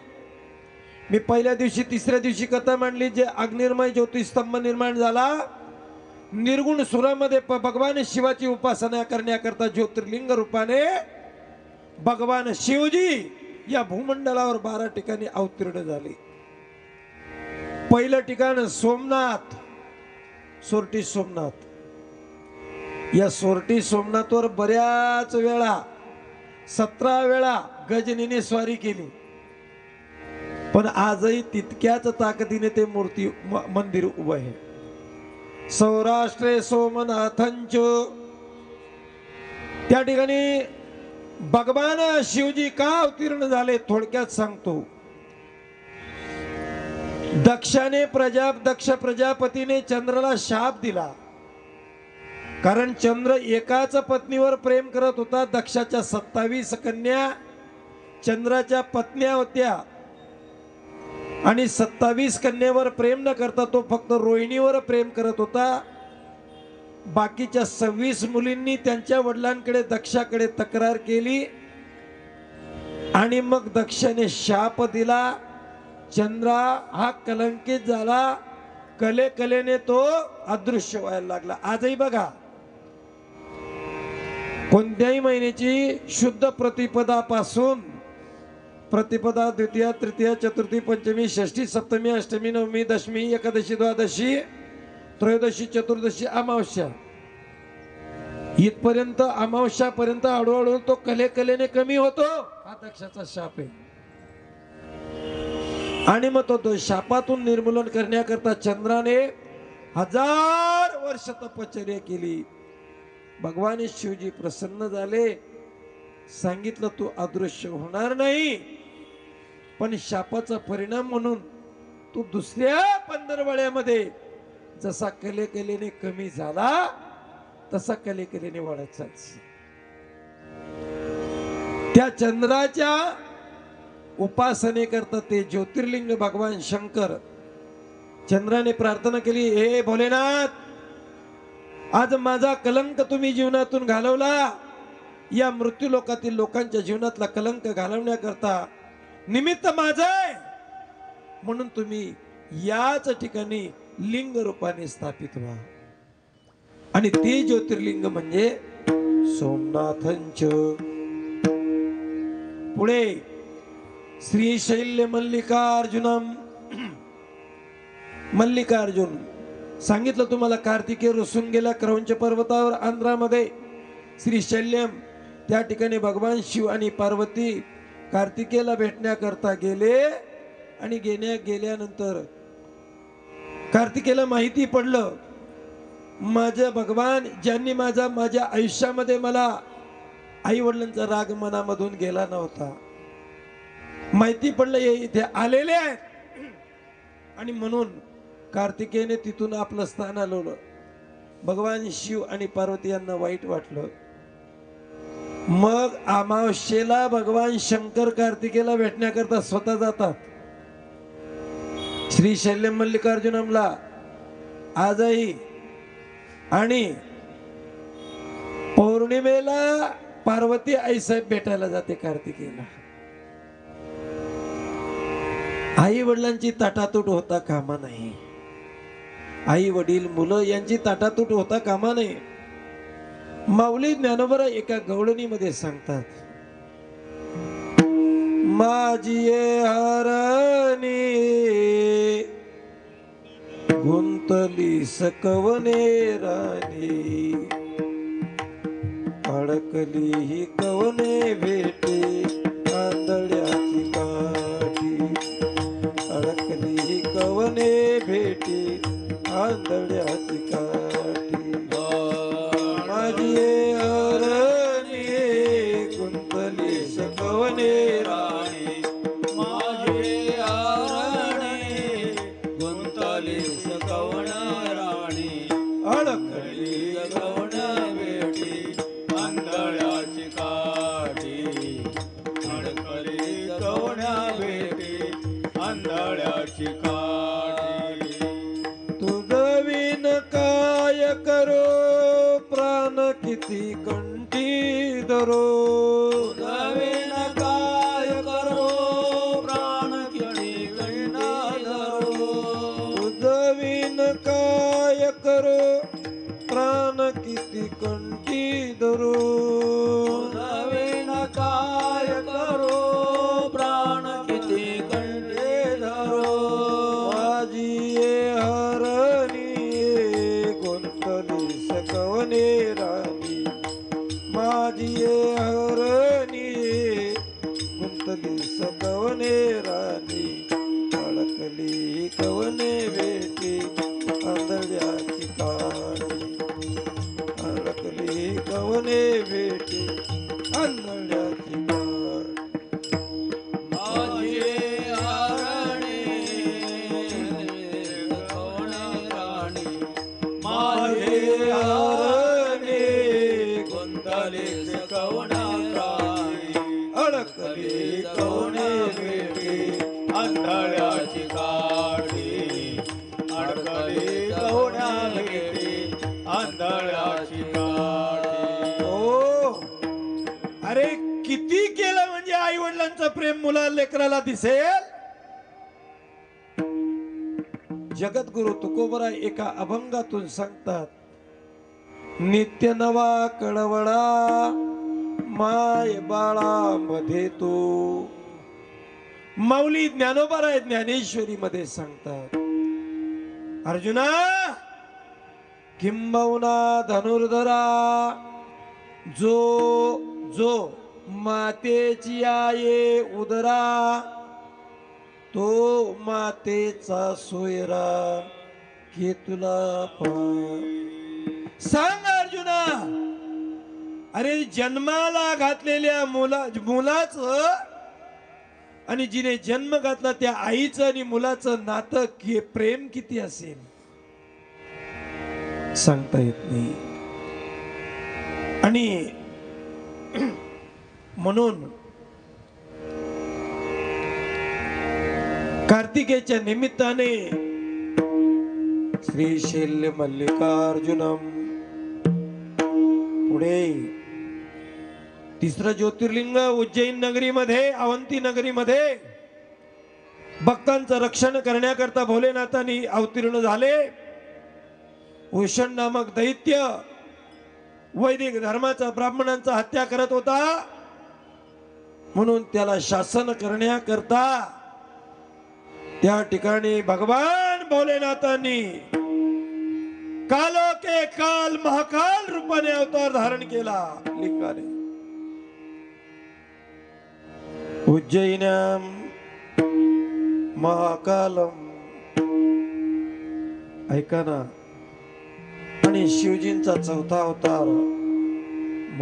मी पहिल्या दिवशी 3ऱ्या दिवशी कथा मांडली. जे अग्निर्मय ज्योतिस्तंभ निर्माण झाला निर्गुण सुरामध्ये भगवान शिवाची उपासना करण्याकरता ज्योतिर्लिंग रूपाने भगवान शिवजी या भूमंडलावर 12 ठिकाणी अवतीर्ण झाले. पहिलं ठिकाण सोमनाथ, सोरटी सोमनाथ. या सोरटी सोमनाथवर बऱ्याच वेळा 17 वेळा गजनीने स्वारी केली. पण आजही तितक्याच ताकदीने ते मंदिर उभं आहे. सौराष्ट्रे सोमनाथंच त्या ठिकाणी भगवान शिवजी का अवतीर्ण झाले थोडक्यात सांगतो. दक्ष प्रजापतीने चंद्राला शाप दिला, कारण चंद्र एकाच पत्नीवर प्रेम करत होता. दक्षाच्या 27 कन्या चंद्राच्या पत्न्या होत्या आणि 27 कन्यावर प्रेम न करता तो फक्त रोहिणीवर प्रेम करत होता. बाकीच्या 26 मुलींनी त्यांच्या वडिलांकडे दक्षाकडे तक्रार केली आणि मग दक्षाने शाप दिला. चंद्रा हा कलंकित झाला, कलेने तो अदृश्य व्हायला लागला. आजही बघा, कोणत्याही महिन्याची शुद्ध प्रतिपदापासून प्रतिपदा, द्वितीया, तृतीया, चतुर्थी, पंचमी, षष्ठी, सप्तमी, अष्टमी, नवमी, दशमी, एकादशी, द्वादशी, त्रयोदशी, चतुर्दशी, अमावस्या इथपर्यंत, अमावस्यापर्यंत हळूहळू तो कलेने कमी होतो. हा दक्षाचा शाप आहे. आणि मग तो शापातून निर्मूलन करण्याकरता चंद्राने 1000 वर्ष तपश्चर्या केली. भगवान शिवजी प्रसन्न झाले, सांगितलं तू अदृश्य होणार नाही, पण शापाचा परिणाम म्हणून तू दुसऱ्या 15 जसा कलेने कमी झाला तसा कलेने वाढत जायच. त्या चंद्राच्या उपासनेकरता ते ज्योतिर्लिंग भगवान शंकर, चंद्राने प्रार्थना केली, हे भोलेनाथ, आज माझा कलंक तुम्ही जीवनातून घालवला. या मृत्यू लोकातील लोकांच्या जीवनातला कलंक घालवण्याकरता निमित्त माझं आहे, म्हणून तुम्ही याच ठिकाणी लिंग रूपाने स्थापित व्हा. आणि ते ज्योतिर्लिंग म्हणजे सोमनाथंच. पुढे श्रीशैल्य मल्लिकार्जुनम. मल्लिकार्जुन सांगितलं तुम्हाला, कार्तिकेय रुसून गेला क्रौंच पर्वतावर आंध्रामध्ये श्रीशैल्यम. त्या ठिकाणी भगवान शिव आणि पार्वती कार्तिकेयला भेटण्याकरता गेले आणि गेल्यानंतर कार्तिकेयला माहिती पडलं, माझ्या भगवान ज्यांनी माझ्या आयुष्यामध्ये मला आई वडिलांचा राग मनामधून गेला नव्हता, माहिती पडलं हे इथे आलेले आहेत. आणि म्हणून कार्तिकेयने तिथून आपलं स्थान हलवलं. भगवान शिव आणि पार्वती यांना वाईट वाटलं. मग अमावस्येला भगवान शंकर कार्तिकेयला भेटण्याकरता स्वतः जातात श्रीशैल्य मल्लिकार्जुनमला आजही. आणि पौर्णिमेला पार्वती आईसाहेब भेटायला जाते कार्तिकेयला. आई वडिलांची ताटातूट होता कामा नाही. आई वडील मुलं यांची ताटातूट होता कामा नये. माऊली ज्ञानोबा एका गवळणीमध्ये सांगतात, माझी हरणी गुंतली सकवने राणी, अडकली ही कवने भेटे आंधळ्याची काठी, अडकली ही कवने भेटे आंधळ्याची काठी. माझी हरणी गुंतली सकवने राणी, माझी हरणी गुंतली सकवण राणी, अडकली सकवण भेटी आंधळ्याची काठी, अडकली सकवण भेटी आंधळ्याची काठी. तुझविन काय करो प्राण किती कंठी धरो, नवीन काय करो प्राण किती कंठी धरो, तुझविन काय करो प्राण किती कंठी धरो, नवीन काय करो प्राण किती कंठी धरो. माझी ये हरणी गुंतली सकवने राणी, माझी ये हरणी गुंतली सकवने राणी, अडकली कवने भेटी आंधळ्याची काठी, अडकली कवने भेटी हरणे गुंतलीस कवना प्राणी अडकली कवने भेटी आंधळ्याची काठी अडकली कवना भेटी आंधळ्याची काठी. ओ अरे किती केलं म्हणजे आई वडिलांचं प्रेम मुला लेकराला दिसेल. जगद्गुरु तुकोबरा एका अभंगातून सांगतात, नित्य नवा कळवळा माय बाळा मध्ये तू. माऊली ज्ञानोबा ज्ञानेश्वरी मध्ये सांगतात, अर्जुना किंबहुना धनुर्धरा जो जो मातेची आहे उदरा तो मातेचा सोयरा घे तुला सांग अर्जुना. अरे जन्माला घातलेल्या मुलाचं आणि जिने जन्म घातला त्या आईचं आणि मुलाचं नातं प्रेम किती असेल सांगता येत नाही. आणि म्हणून कार्तिकेच्या निमित्ताने श्रीशैल्य मल्लिकार्जुनम पुढे तिसरं ज्योतिर्लिंग उज्जैन नगरीमध्ये अवंती नगरीमध्ये भक्तांचं रक्षण करण्याकरता भोलेनाथांनी अवतीर्ण झाले. उषण नामक दैत्य वैदिक धर्माचा ब्राह्मणांचा हत्या करत होता, म्हणून त्याला शासन करण्याकरता त्या ठिकाणी भगवान भोलेनाथांनी कालो के काल महाकाल रूपाने अवतार धारण केला लिंगाने. उज्जैन्याम महाकालम ऐका ना. आणि शिवजींचा चौथा अवतार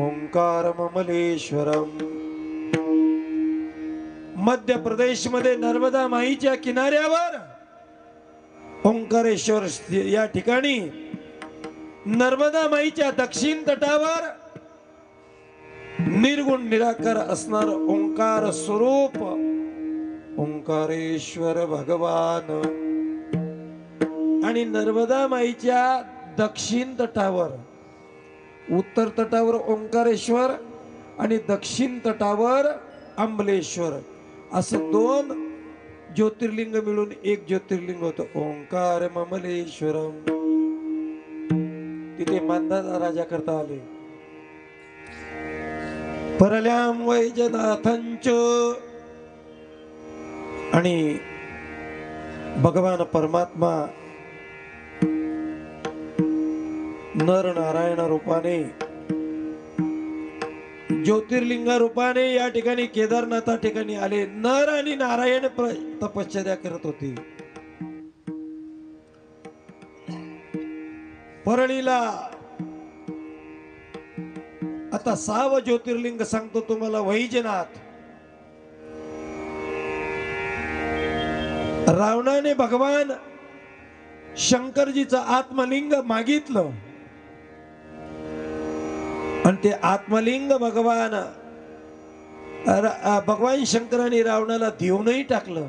ओंकार ममलेश्वरम. मध्य प्रदेश मध्ये नर्मदा माईच्या किनाऱ्यावर ओंकारेश्वर या ठिकाणी नर्मदा माईच्या दक्षिण तटावर निर्गुण निराकार असणार ओंकार स्वरूप ओंकारेश्वर भगवान. आणि नर्मदा माईच्या दक्षिण तटावर उत्तर तटावर ओंकारेश्वर आणि दक्षिण तटावर अंबलेश्वर असं दोन ज्योतिर्लिंग मिळून एक ज्योतिर्लिंग होतं ओंकार ममलेश्वरम. तिथे मानधाता राजा करता आले. परल्याम वैजनाथांच आणि भगवान परमात्मा नर नारायण रूपाने ज्योतिर्लिंग रूपाने या ठिकाणी केदारनाथा ठिकाणी आले. नर आणि नारायण तपश्चर्या करत होते. परळीला आता 6वं ज्योतिर्लिंग सांगतो तुम्हाला. वैजनाथ. रावणाने भगवान शंकरजीचं आत्मलिंग मागितलं आणि ते आत्मलिंग भगवान शंकराने रावणाला देऊनही टाकलं.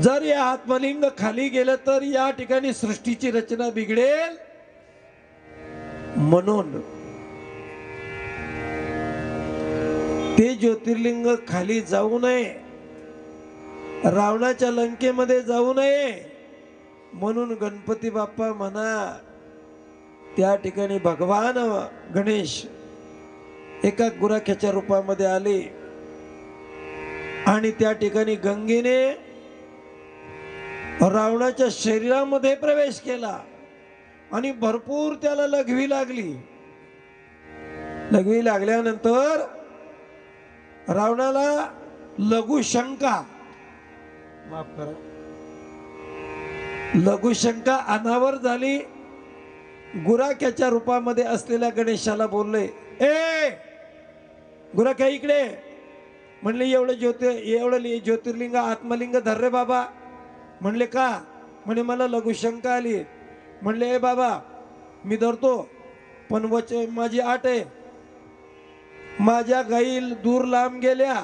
जर या आत्मलिंग खाली गेलं तर या ठिकाणी सृष्टीची रचना बिघडेल, म्हणून ते ज्योतिर्लिंग खाली जाऊ नये, रावणाच्या लंकेमध्ये जाऊ नये म्हणून गणपती बाप्पा म्हणा त्या ठिकाणी भगवान गणेश एका गुराख्याच्या रूपामध्ये आले आणि त्या ठिकाणी गंगेने रावणाच्या शरीरामध्ये प्रवेश केला आणि भरपूर त्याला लघवी लागली. लघवी लागल्यानंतर रावणाला लघुशंका, माफ करा, लघुशंका अनावर झाली. गुराख्याच्या रूपामध्ये असलेल्या गणेशाला बोलले, ए गुराख्या इकडे. म्हणले एवढं ज्योतिर्लिंग आत्मलिंग धर रे बाबा. म्हणले का? म्हणे मला लघुशंका आली. म्हणले ए बाबा मी धरतो, पण माझी अट आहे, माझ्या गाई दूर लांब गेल्या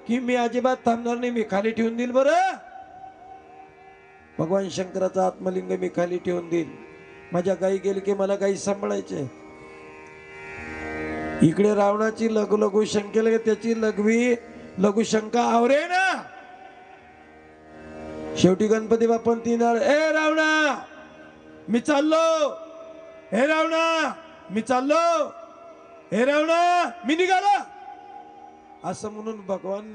की मी अजिबात थांबणार नाही, मी खाली ठेवून देईल. बरं भगवान शंकराचा आत्मलिंग मी खाली ठेवून देईल, माझ्या गाई गेली की मला गाई सांभाळायचे. इकडे रावणाची लघु लघु शंकेला त्याची लघु शंका आवरे ना. शेवटी गणपती बाप्पा तीन ए रावणा मी चाललो, हे रावणा मी चाललो, हे रावणा मी निघालो, असं म्हणून भगवान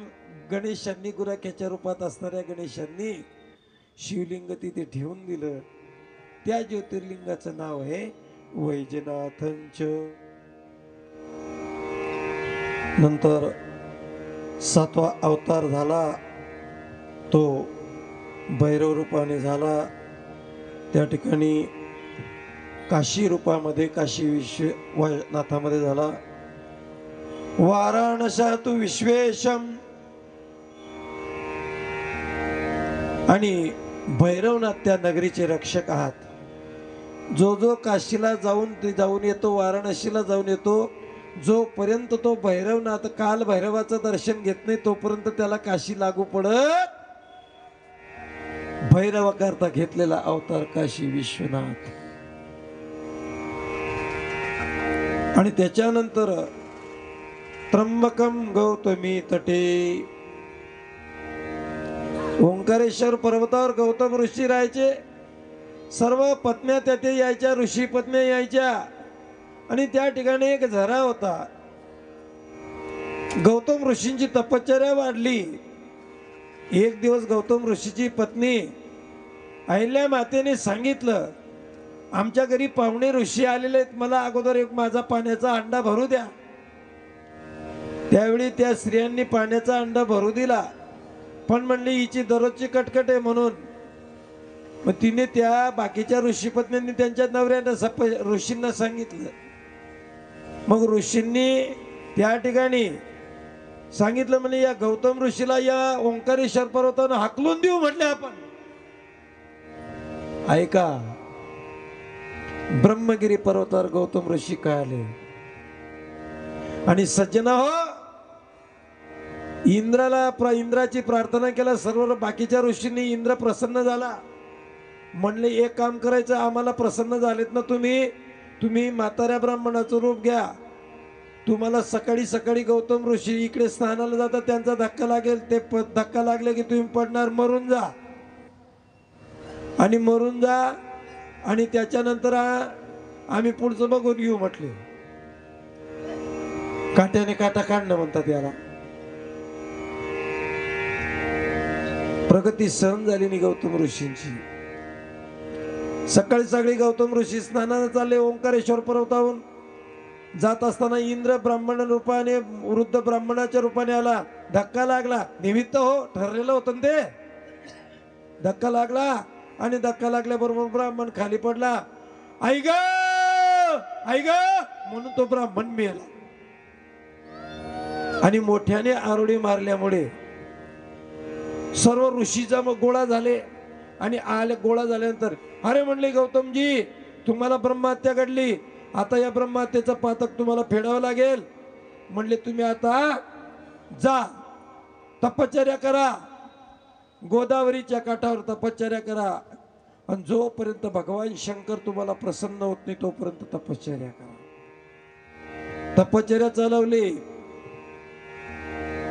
गणेशांनी गुराख्याच्या रूपात असणाऱ्या गणेशांनी शिवलिंग तिथे ठेवून दिलं. त्या ज्योतिर्लिंगाचं नाव आहे वैजनाथंच. नंतर 7वा अवतार झाला तो भैरव रूपाने झाला. त्या ठिकाणी काशी रूपामध्ये काशी विश्वनाथामध्ये झाला. वाराणसा तु विश्वेशम. आणि भैरवनाथ त्या नगरीचे रक्षक आहात. जो जो काशीला जाऊन येतो, वाराणसीला जाऊन येतो, जोपर्यंत तो भैरवनाथ काल भैरवाचं दर्शन घेत नाही तोपर्यंत त्याला काशी लागू पडत. भैरवाकरता घेतलेला अवतार काशी विश्वनाथ. आणि त्याच्यानंतर त्र्यंबकम गौतमी तटे. ओंकारेश्वर पर्वतावर गौतम ऋषी राहायचे. सर्व पत्न्या तेथे यायच्या, ऋषी पत्न्या यायच्या. आणि त्या ठिकाणी एक झरा होता. गौतम ऋषींची तपश्चर्या वाढली. एक दिवस गौतम ऋषीची पत्नी अहिल्या मातेने सांगितलं, आमच्या घरी पाहुणे ऋषी आलेले आहेत, मला अगोदर एक माझा पाण्याचा अंडा भरू द्या. त्यावेळी त्या स्त्रियांनी पाण्याचा अंडा भरू दिला. पण म्हणली हिची दररोजची कटकट आहे म्हणून मग तिने त्या बाकीच्या ऋषीपत्नींनी त्यांच्या नवऱ्यांना ऋषींना सांगितलं. मग ऋषींनी त्या ठिकाणी सांगितलं, म्हणजे या गौतम ऋषीला या ओंकारेश्वर पर्वतानं हाकलून देऊ म्हटले आपण. ऐका, ब्रह्मगिरी पर्वतावर गौतम ऋषी काय आले. आणि सज्जना हो, इंद्राची प्रार्थना केला. सर्व बाकीच्या ऋषींनी इंद्र प्रसन्न झाला. म्हणले एक काम करायचं, आम्हाला प्रसन्न झालेत ना तुम्ही म्हाताऱ्या ब्राह्मणाचं रूप घ्या. तुम्हाला सकाळी सकाळी गौतम ऋषी इकडे स्नानाला जातात, त्यांचा धक्का लागेल. ते धक्का लागले की तुम्ही पडणार, मरून जा. आणि मरून जा. आणि त्याच्यानंतर आम्ही पुढचं बघून घेऊ म्हटले. काट्याने काटा काढणं म्हणतात याला. प्रगती सहन झाली नाही गौतम ऋषींची. सकाळी सकाळी गौतम ऋषी स्नानाला चालले. ओंकारेश्वर पर्वतावरून जात असताना इंद्र ब्राह्मण रूपाने, वृद्ध ब्राह्मणाच्या रूपाने आला. धक्का लागला. निमित्त हो, ठरलेलं होतं ते. धक्का लागला आणि धक्का लागल्याबरोबर ब्राह्मण खाली पडला. आई ग म्हणून तो ब्राह्मण मेला. आणि मोठ्याने आरोळी मारल्यामुळे सर्व ऋषीचा मग गोळा झाले. आणि गोळा झाल्यानंतर अरे म्हणले, गौतमजी तुम्हाला ब्रह्महत्या घडली, आता या ब्रह्महत्येचं पातक तुम्हाला फेडावं लागेल. म्हणले तुम्ही आता जा, तपश्चर्या करा, गोदावरीच्या काठावर तपश्चर्या करा. आणि जोपर्यंत भगवान शंकर तुम्हाला प्रसन्न होत नाही तोपर्यंत तपश्चर्या करा. तपश्चर्या चालवली.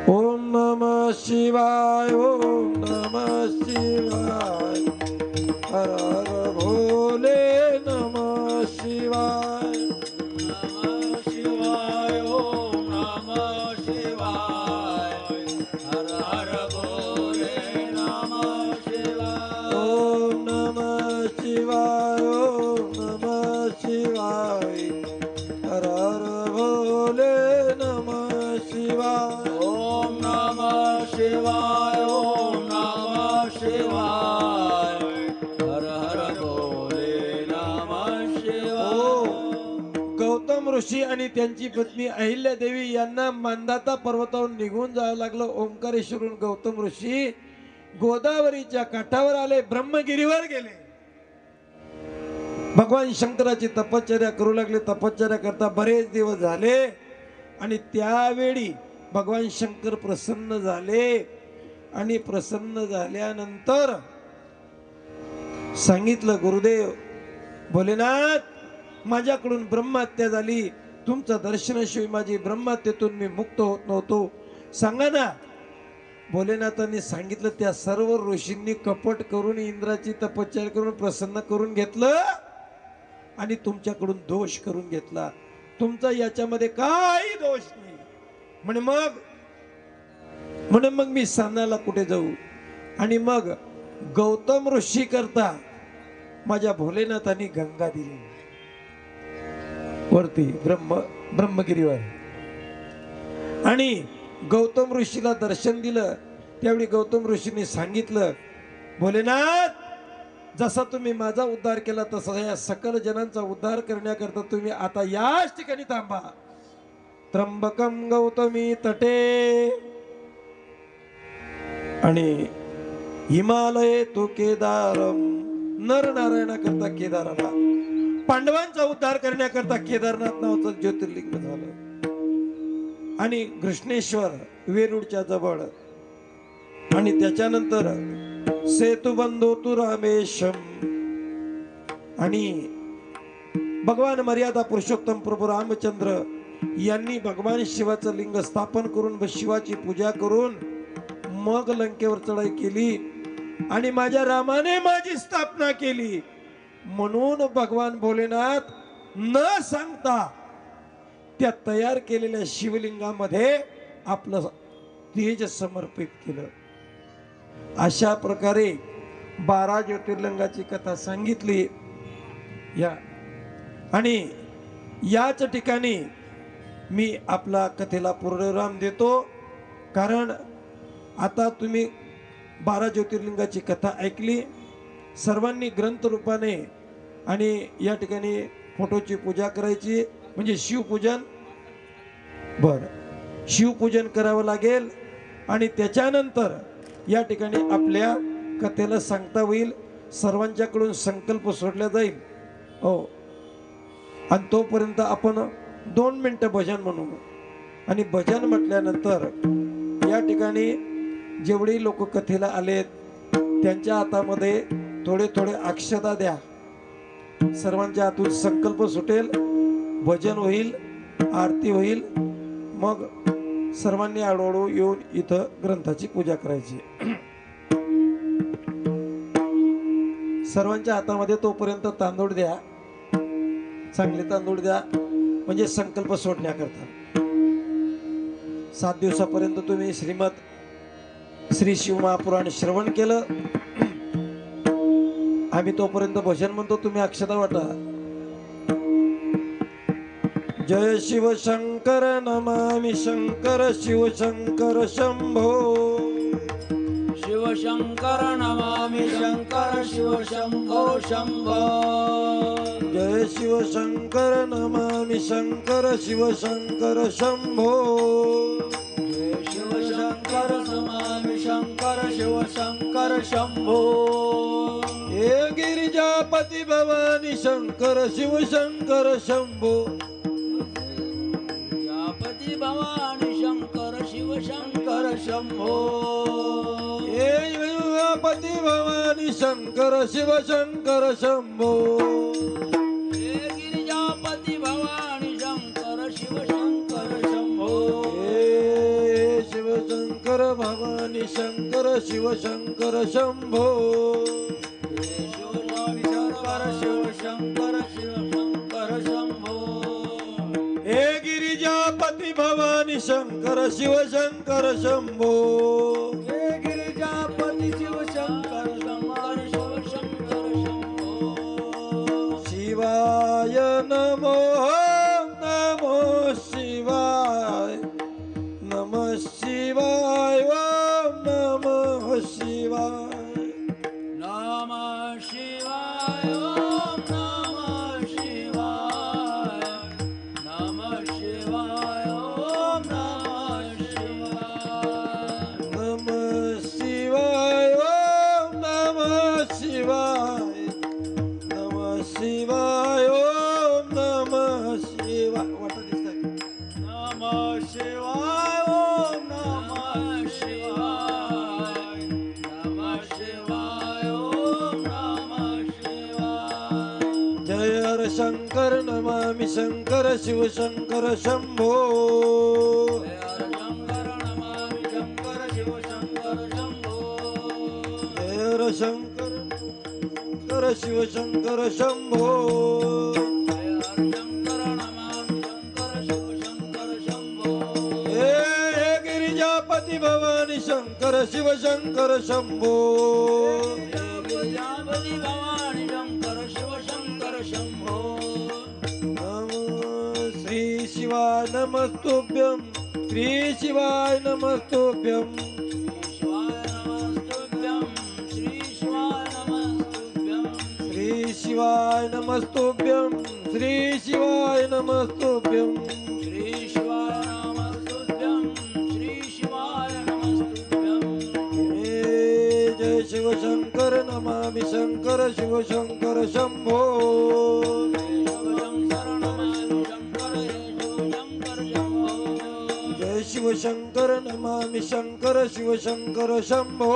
ओम नमः शिवाय, ओम नमः शिवाय, हर हर भोले नमः शिवाय, नमः शिवाय. ओम नमः शिवाय, हर हर भोले नमः शिवाय. ओम नमः शिवाय, ओम नमः शिवाय, हर हर भोले नमः शिवाय. ओम नमः शिवाय. ओम नमः शिवाय, हर हर भोले नमः शिवाय. गौतम ऋषी आणि त्यांची पत्नी अहिल्यादेवी यांना मांधाता पर्वतावरून निघून जावं लागलं. ओंकारेश्वरून गौतम ऋषी गोदावरीच्या काठावर आले, ब्रह्मगिरीवर गेले. भगवान शंकराची तपश्चर्या करू लागले. तपश्चर्या करता बरेच दिवस झाले आणि त्यावेळी भगवान शंकर प्रसन्न झाले आणि प्रसन्न झाल्यानंतर सांगितलं, गुरुदेव भोलेनाथ माझ्याकडून ब्रह्महत्या झाली, तुमचं दर्शनाशिवाय माझी ब्रह्महत्येतून मी मुक्त होत नव्हतो, सांगा ना. भोलेनाथांनी सांगितलं. त्या सर्व ऋषींनी कपट करून इंद्राची तपश्चर्या करून प्रसन्न करून घेतलं आणि तुमच्याकडून दोष करून घेतला. तुमचा याच्यामध्ये काही दोष नाही. म्हणे मग मी सणाला कुठे जाऊ. आणि मग गौतम ऋषी करता माझ्या भोलेनाथांनी गंगा दिली वरती ब्रह्मगिरीवर. आणि गौतम ऋषीला दर्शन दिलं. त्यावेळी गौतम ऋषींनी सांगितलं, भोलेनाथ जसा तुम्ही माझा उद्धार केला तसा या सकल जनांचा उद्धार करण्याकरता तुम्ही आता याच ठिकाणी थांबा. त्र्यंबकम गौतमी तटे आणि हिमालय तो केदारम. नर नारायणाकरता केदाराला, पांडवांचा उद्धार करण्याकरता केदारनाथ नावाचं ज्योतिर्लिंग झालं. आणि कृष्णेश्वर वेरूळच्या जवळ. आणि त्याच्यानंतर सेतुबंधो तु रामेशम. आणि भगवान मर्यादा पुरुषोत्तम प्रभू रामचंद्र यांनी भगवान शिवाचं लिंग स्थापन करून शिवाची पूजा करून मग लंकेवर चढाई केली. आणि माझ्या रामाने माझी स्थापना केली. म्हणून भगवान भोलेनाथ न सांगता त्या तयार केलेल्या शिवलिंगामध्ये आपलं तेज समर्पित केलं. अशा प्रकारे 12 ज्योतिर्लिंगाची कथा सांगितली. आणि याच ठिकाणी मी आपला कथेला पूर्णविराम देतो. कारण आता तुम्ही 12 ज्योतिर्लिंगाची कथा ऐकली. सर्वांनी ग्रंथ रूपाने आणि या ठिकाणी फोटोची पूजा करायची म्हणजे शिवपूजन. शिवपूजन करावं लागेल. आणि त्याच्यानंतर या ठिकाणी आपल्या कथेला सांगता होईल. सर्वांच्याकडून संकल्प सोडला जाईल. हो. आणि तोपर्यंत आपण 2 मिनिटं भजन म्हणू. आणि भजन म्हटल्यानंतर या ठिकाणी जेवढे लोक कथेला आलेत त्यांच्या हातामध्ये थोडे थोडे अक्षता द्या. सर्वांच्या हातून संकल्प सुटेल, भजन होईल, आरती होईल. मग सर्वांनी हळूहळू येऊन इथं ग्रंथाची पूजा करायची. सर्वांच्या हातामध्ये तोपर्यंत तांदूळ द्या, चांगले तांदूळ द्या म्हणजे संकल्प सोडण्याकरता. 7 दिवसापर्यंत तुम्ही श्रीमद श्री शिवमहापुराण श्रवण केलं. आम्ही तोपर्यंत भजन म्हणतो, तुम्ही अक्षता वाटा. जय शिव शंकर नमामि शंकर शिव शंकर शंभो. शिव शंकर नमामि शंकर शिव शंभो शंभो. जय शिव शंकर नमामि शंकर शिव शंकर शंभो. जय शिव शंकर नमामि शंकर शिव शंकर शंभो. हे गिरिजापती भवानी शंकर शिव शंकर शंभो. गिरिजापती भवानी शंकर शिव शंकर शंभो. हे गिरिजापती भवानी शंकर शिव शंकर शंभो. हे गिरिजापती भवानी शंकर शिव शंकर शंभो. हे शिव शंकर भवानी शंकर शिव शंकर शंभो. शिव शंकर शिव शंकर शंभो. हे गिरिजापती भवानी शंकर शिव शंकर शंभो. हे गिरिजापती शिव शंकर शंकर शिव शंकर शंभो. शिवाय नमो नमो शिवाय. नमः शिवाय ओम नमः शिवाय. नमः शिवाय ओम नमः शिवाय. नमः शिवाय ओम नमः शिवाय. नमः शिवाय ओम नमः शिवाय. नमः शिवाय शिवशंकर नमामि शंकर शिवशंकर शंभो जय हर शंकर शंकर शिवशंकर शंभो हे गिरिजापती भवानी शंकर शिवशंकर शंभो श्री शिवाय नमस्तुभ्यं श्री शिवाय नमस्तुभ्यं श्री शिवाय नमस्तुभ्यं श्री शिवाय नमस्तुभ्यं जय शिवशंकर नमामि शंकर शिवशंकर शंभो जय शिवशंकर नमामि शंकर शिवशंकर शंभो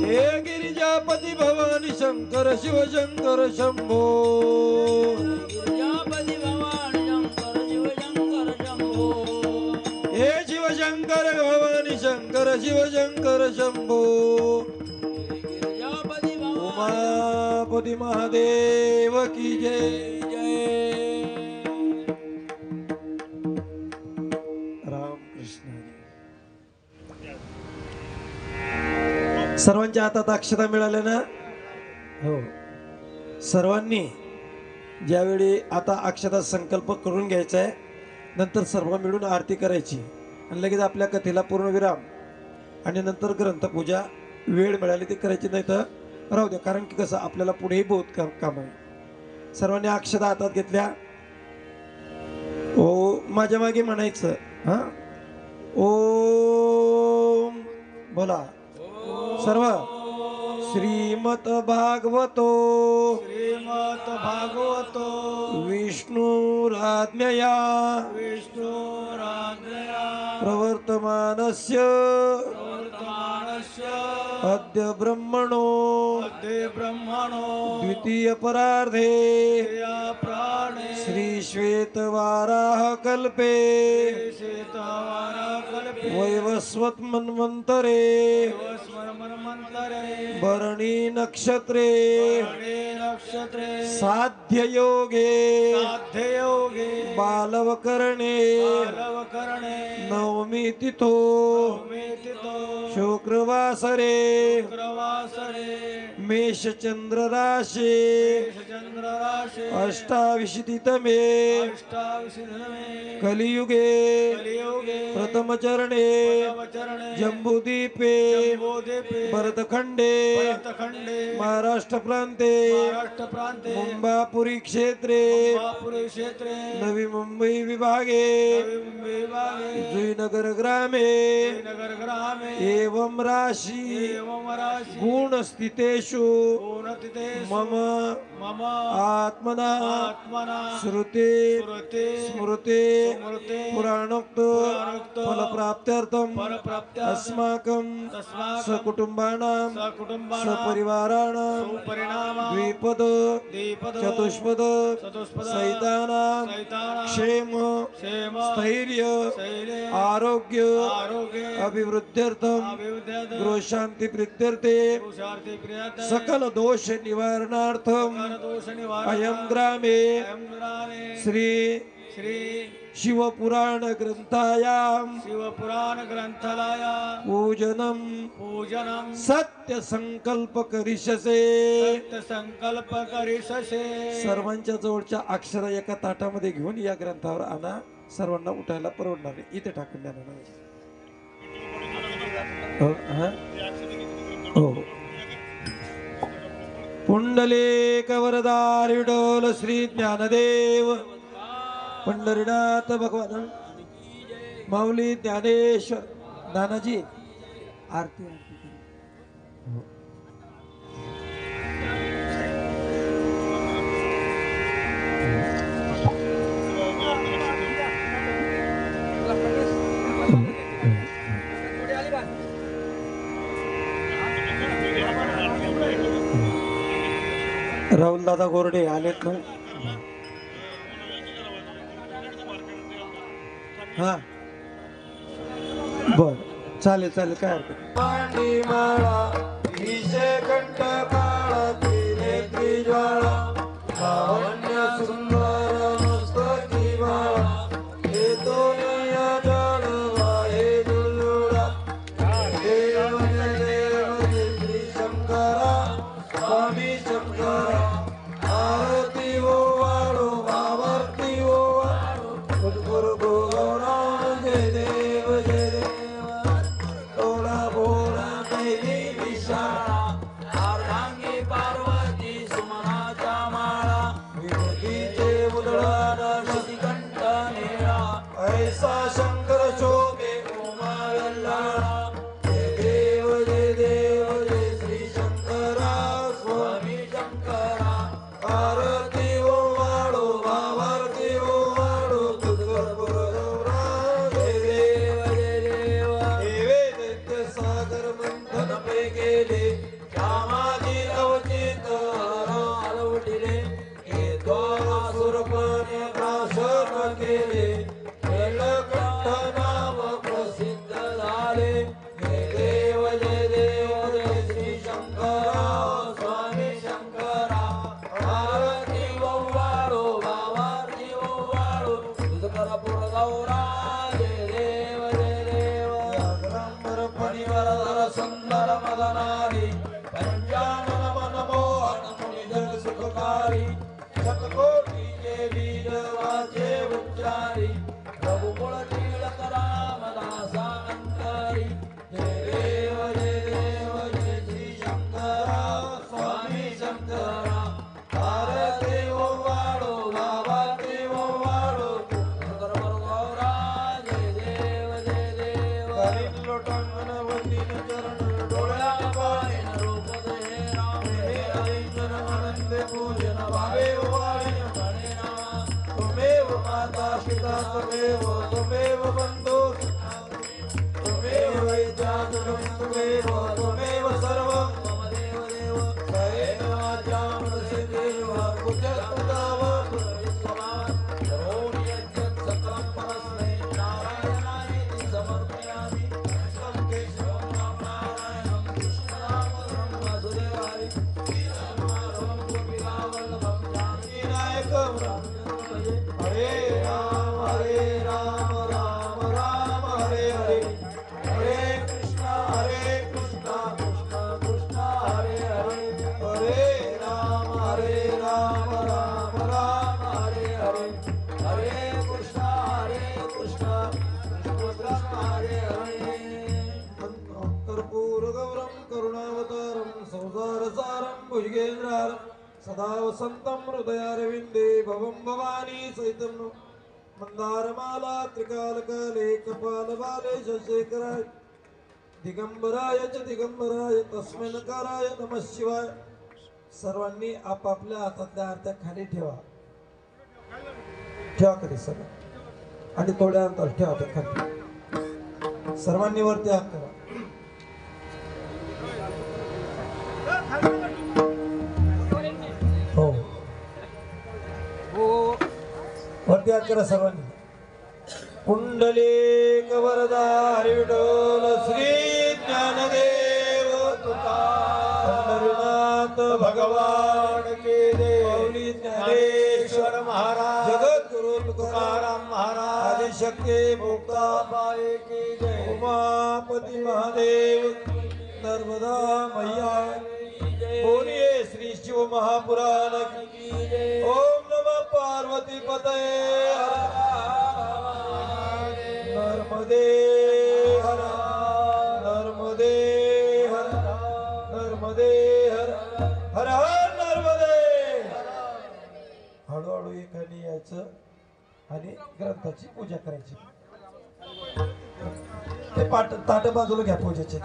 हे गिरिजापती भवानी शंकर शिवशंकर शंभो हे शिवशंकर भवानी शंकर शिवशंकर शंभो उमापति महादेव की जय रामकृष्ण सर्वांच्या हातात अक्षता मिळाल्या ना हो सर्वांनी ज्यावेळी आता अक्षता संकल्प करून घ्यायचा आहे नंतर सर्व मिळून आरती करायची आणि लगेच आपल्या कथेला पूर्णविराम आणि नंतर ग्रंथपूजा वेळ मिळाली ती करायची नाही तर राहू द्या कारण की कसं आपल्याला पुढेही बहुत काम आहे सर्वांनी अक्षता हातात घेतल्या ओ माझ्या मागे म्हणायचं हा ओम बोला सर्व श्रीमत भागवतो विष्णुराज्ञया प्रवर्तमानस्य अद्य ब्रह्मणो द्वितीय परार्धे श्री श्वेतवाराह कल्पे वैवस्वत मन्वन्तरे भरणी नक्षत्रे साध्य योगे बालवकरणे नवमी तिथो शुक्रवासरे मेष चंद्र राशे अष्टाविंशतितमे कलियुगे प्रथम चरणे जम्बूद्वीपे भरतखंडे महाराष्ट्र प्रांते मुंबापुरी क्षेत्रे नवी मुंबई विभागे जुईनगर ग्रामे एवं राशि गुणस्थितेषु मम आत्मना श्रुते स्मृते पुराणोक्त फलप्राप्त्यर्थम अस्माकं सकुटुंबानां सपरिवाराणां द्विपद चतुष्पद सहितानां क्षेम स्थैर्य आरोग्य अभिवृद्ध्यर्थम गृहशांती प्रीत्यर्थे सकल दोष निवारणार्थम अयं ग्रामे श्री शिवपुराण ग्रंथायां पूजनम सत्य संकल्प करिष्यसे सर्वांच्या जवळच्या अक्षर एका ताटामध्ये घेऊन या ग्रंथावर आणा सर्वांना उठायला परवडणार नाही इथे टाकून द्या ना हो, हा? हो पुंडलेक वरदार विठ्ठल श्री ज्ञानदेव पंढरीनाथ भगवान माऊली ज्ञानेश्वर नानाजी आरती राहुल दादा गोरडे आलेत ना. हा बर चालेल चालेल काय हरकत नाही. माळा विषे कंठ काळा नेत्री ज्वाळा लावण्य सुंदर मस्तकी माळा हे दोनिया जळवा हे दुलुळा देव देव श्री शंकरा स्वामी शंकरा आरती ओ वाळो आवर्ती ओ वाळो गुरु गौरा जय देव जय देव तोडा बोला देवी विशाळा अर्धांगी पार्वती सुमनाचा माळा विभूतीचे उदळण शशिकंठ निळा ऐसा शंकर शोभे उमा वल्लाळा जय देव जय देव जय श्री शंकरा स्वामी शंकरा आरती ओ वाळो भावारती ओ वाळो तुझगुरु गौरा जय देव जय देव देवे दैत्य सागर मंथन पे गेले श्यामाजी अवचित हरवटिले हे द्वारसुरपणे प्राशन केले नीलकंठ नाम प्रसिद्ध झाले जय देव जय देव जय श्री शंकरा स्वामी शंकरा आरती ओवाळो भावारती ओवाळो तुझगुरु गौरा जय देव जय देव अग्रंबर फणीवर सुंदर मदनारी पंचानन मनमोहन मुनि जग सुखकारी शतकोटी वीर वाचे उच्चारी रघुकुळ टिळक रामदासा अंतरी जय देव जय श्री शंकरा स्वामी शंकरा आरती ओवाळो भावारती ओवाळो तुझगुरु गौरा जय देव जय देव करीन लोटांगण वंदीन चरण डोळ्या पाहिन रूप दे राम हे हरिचरण आनंदे पूजन भावे वाळीन गणेना तुमेव माता पिता तुमेव बंधू तुमेव वैद्याधुरं तुमेव सर्वं मम देव देव करेण वाचां मनसेन्द्रियं वा बुद्ध्यात्मताव विश्वमात् करोमि यज्ञं सकलं परस्मै नारायणाय समर्पयामि कृष्णं केशवं नारायणं कृष्णदामोदरं वासुदेवाय श्रीरामं गोपिकावल्लभं जानकीनायकं हरे राम राम राम हरे हरे हरे कृष्णा कृष्णा कृष्णा हरे हरे हरे राम राम राम हरे हरे हरे कृष्णा कृष्णा कृष्णा हरे हरे कर्पूर गौरम करुणावतारम संसारसारम भुजगेन्द्रारम सदा वसंतं हृदयारविन्दे भवं भवानी सहितं मंदारमाला त्रिकालकाले कपालबाले शशेखराय दिगंबराय च दिगंबराय तस्मै नमः शिवाय. सर्वांनी आपापल्या हातातल्या आरत्या खाली ठेवा कधी सगळं आणि थोड्या अंतर ठेवा त्या खाली. सर्वांनी वरती हात करा. हो वरती हात करा सर्वांनी. कुंडलिक वरदा हरी विठ्ठल श्री ज्ञानदेव पंढरीनाथ भगवान के देव ज्ञानेश्वर महाराज जगद्गुरु तुकाराम महाराज आदिशक्ती मुक्ताबाई की जय. उमापति महादेव नर्मदा मैया बोलिए श्री शिव महापुराण की जय. ओम नमः पार्वती पतये नर्मदे हर नर्मदे हर नर्मदे हर हर हर नर्मदे. हळूहळू एकाने यायचं आणि ग्रंथाची पूजा करायची. ते ताट बाजूला घ्या पूजेचे.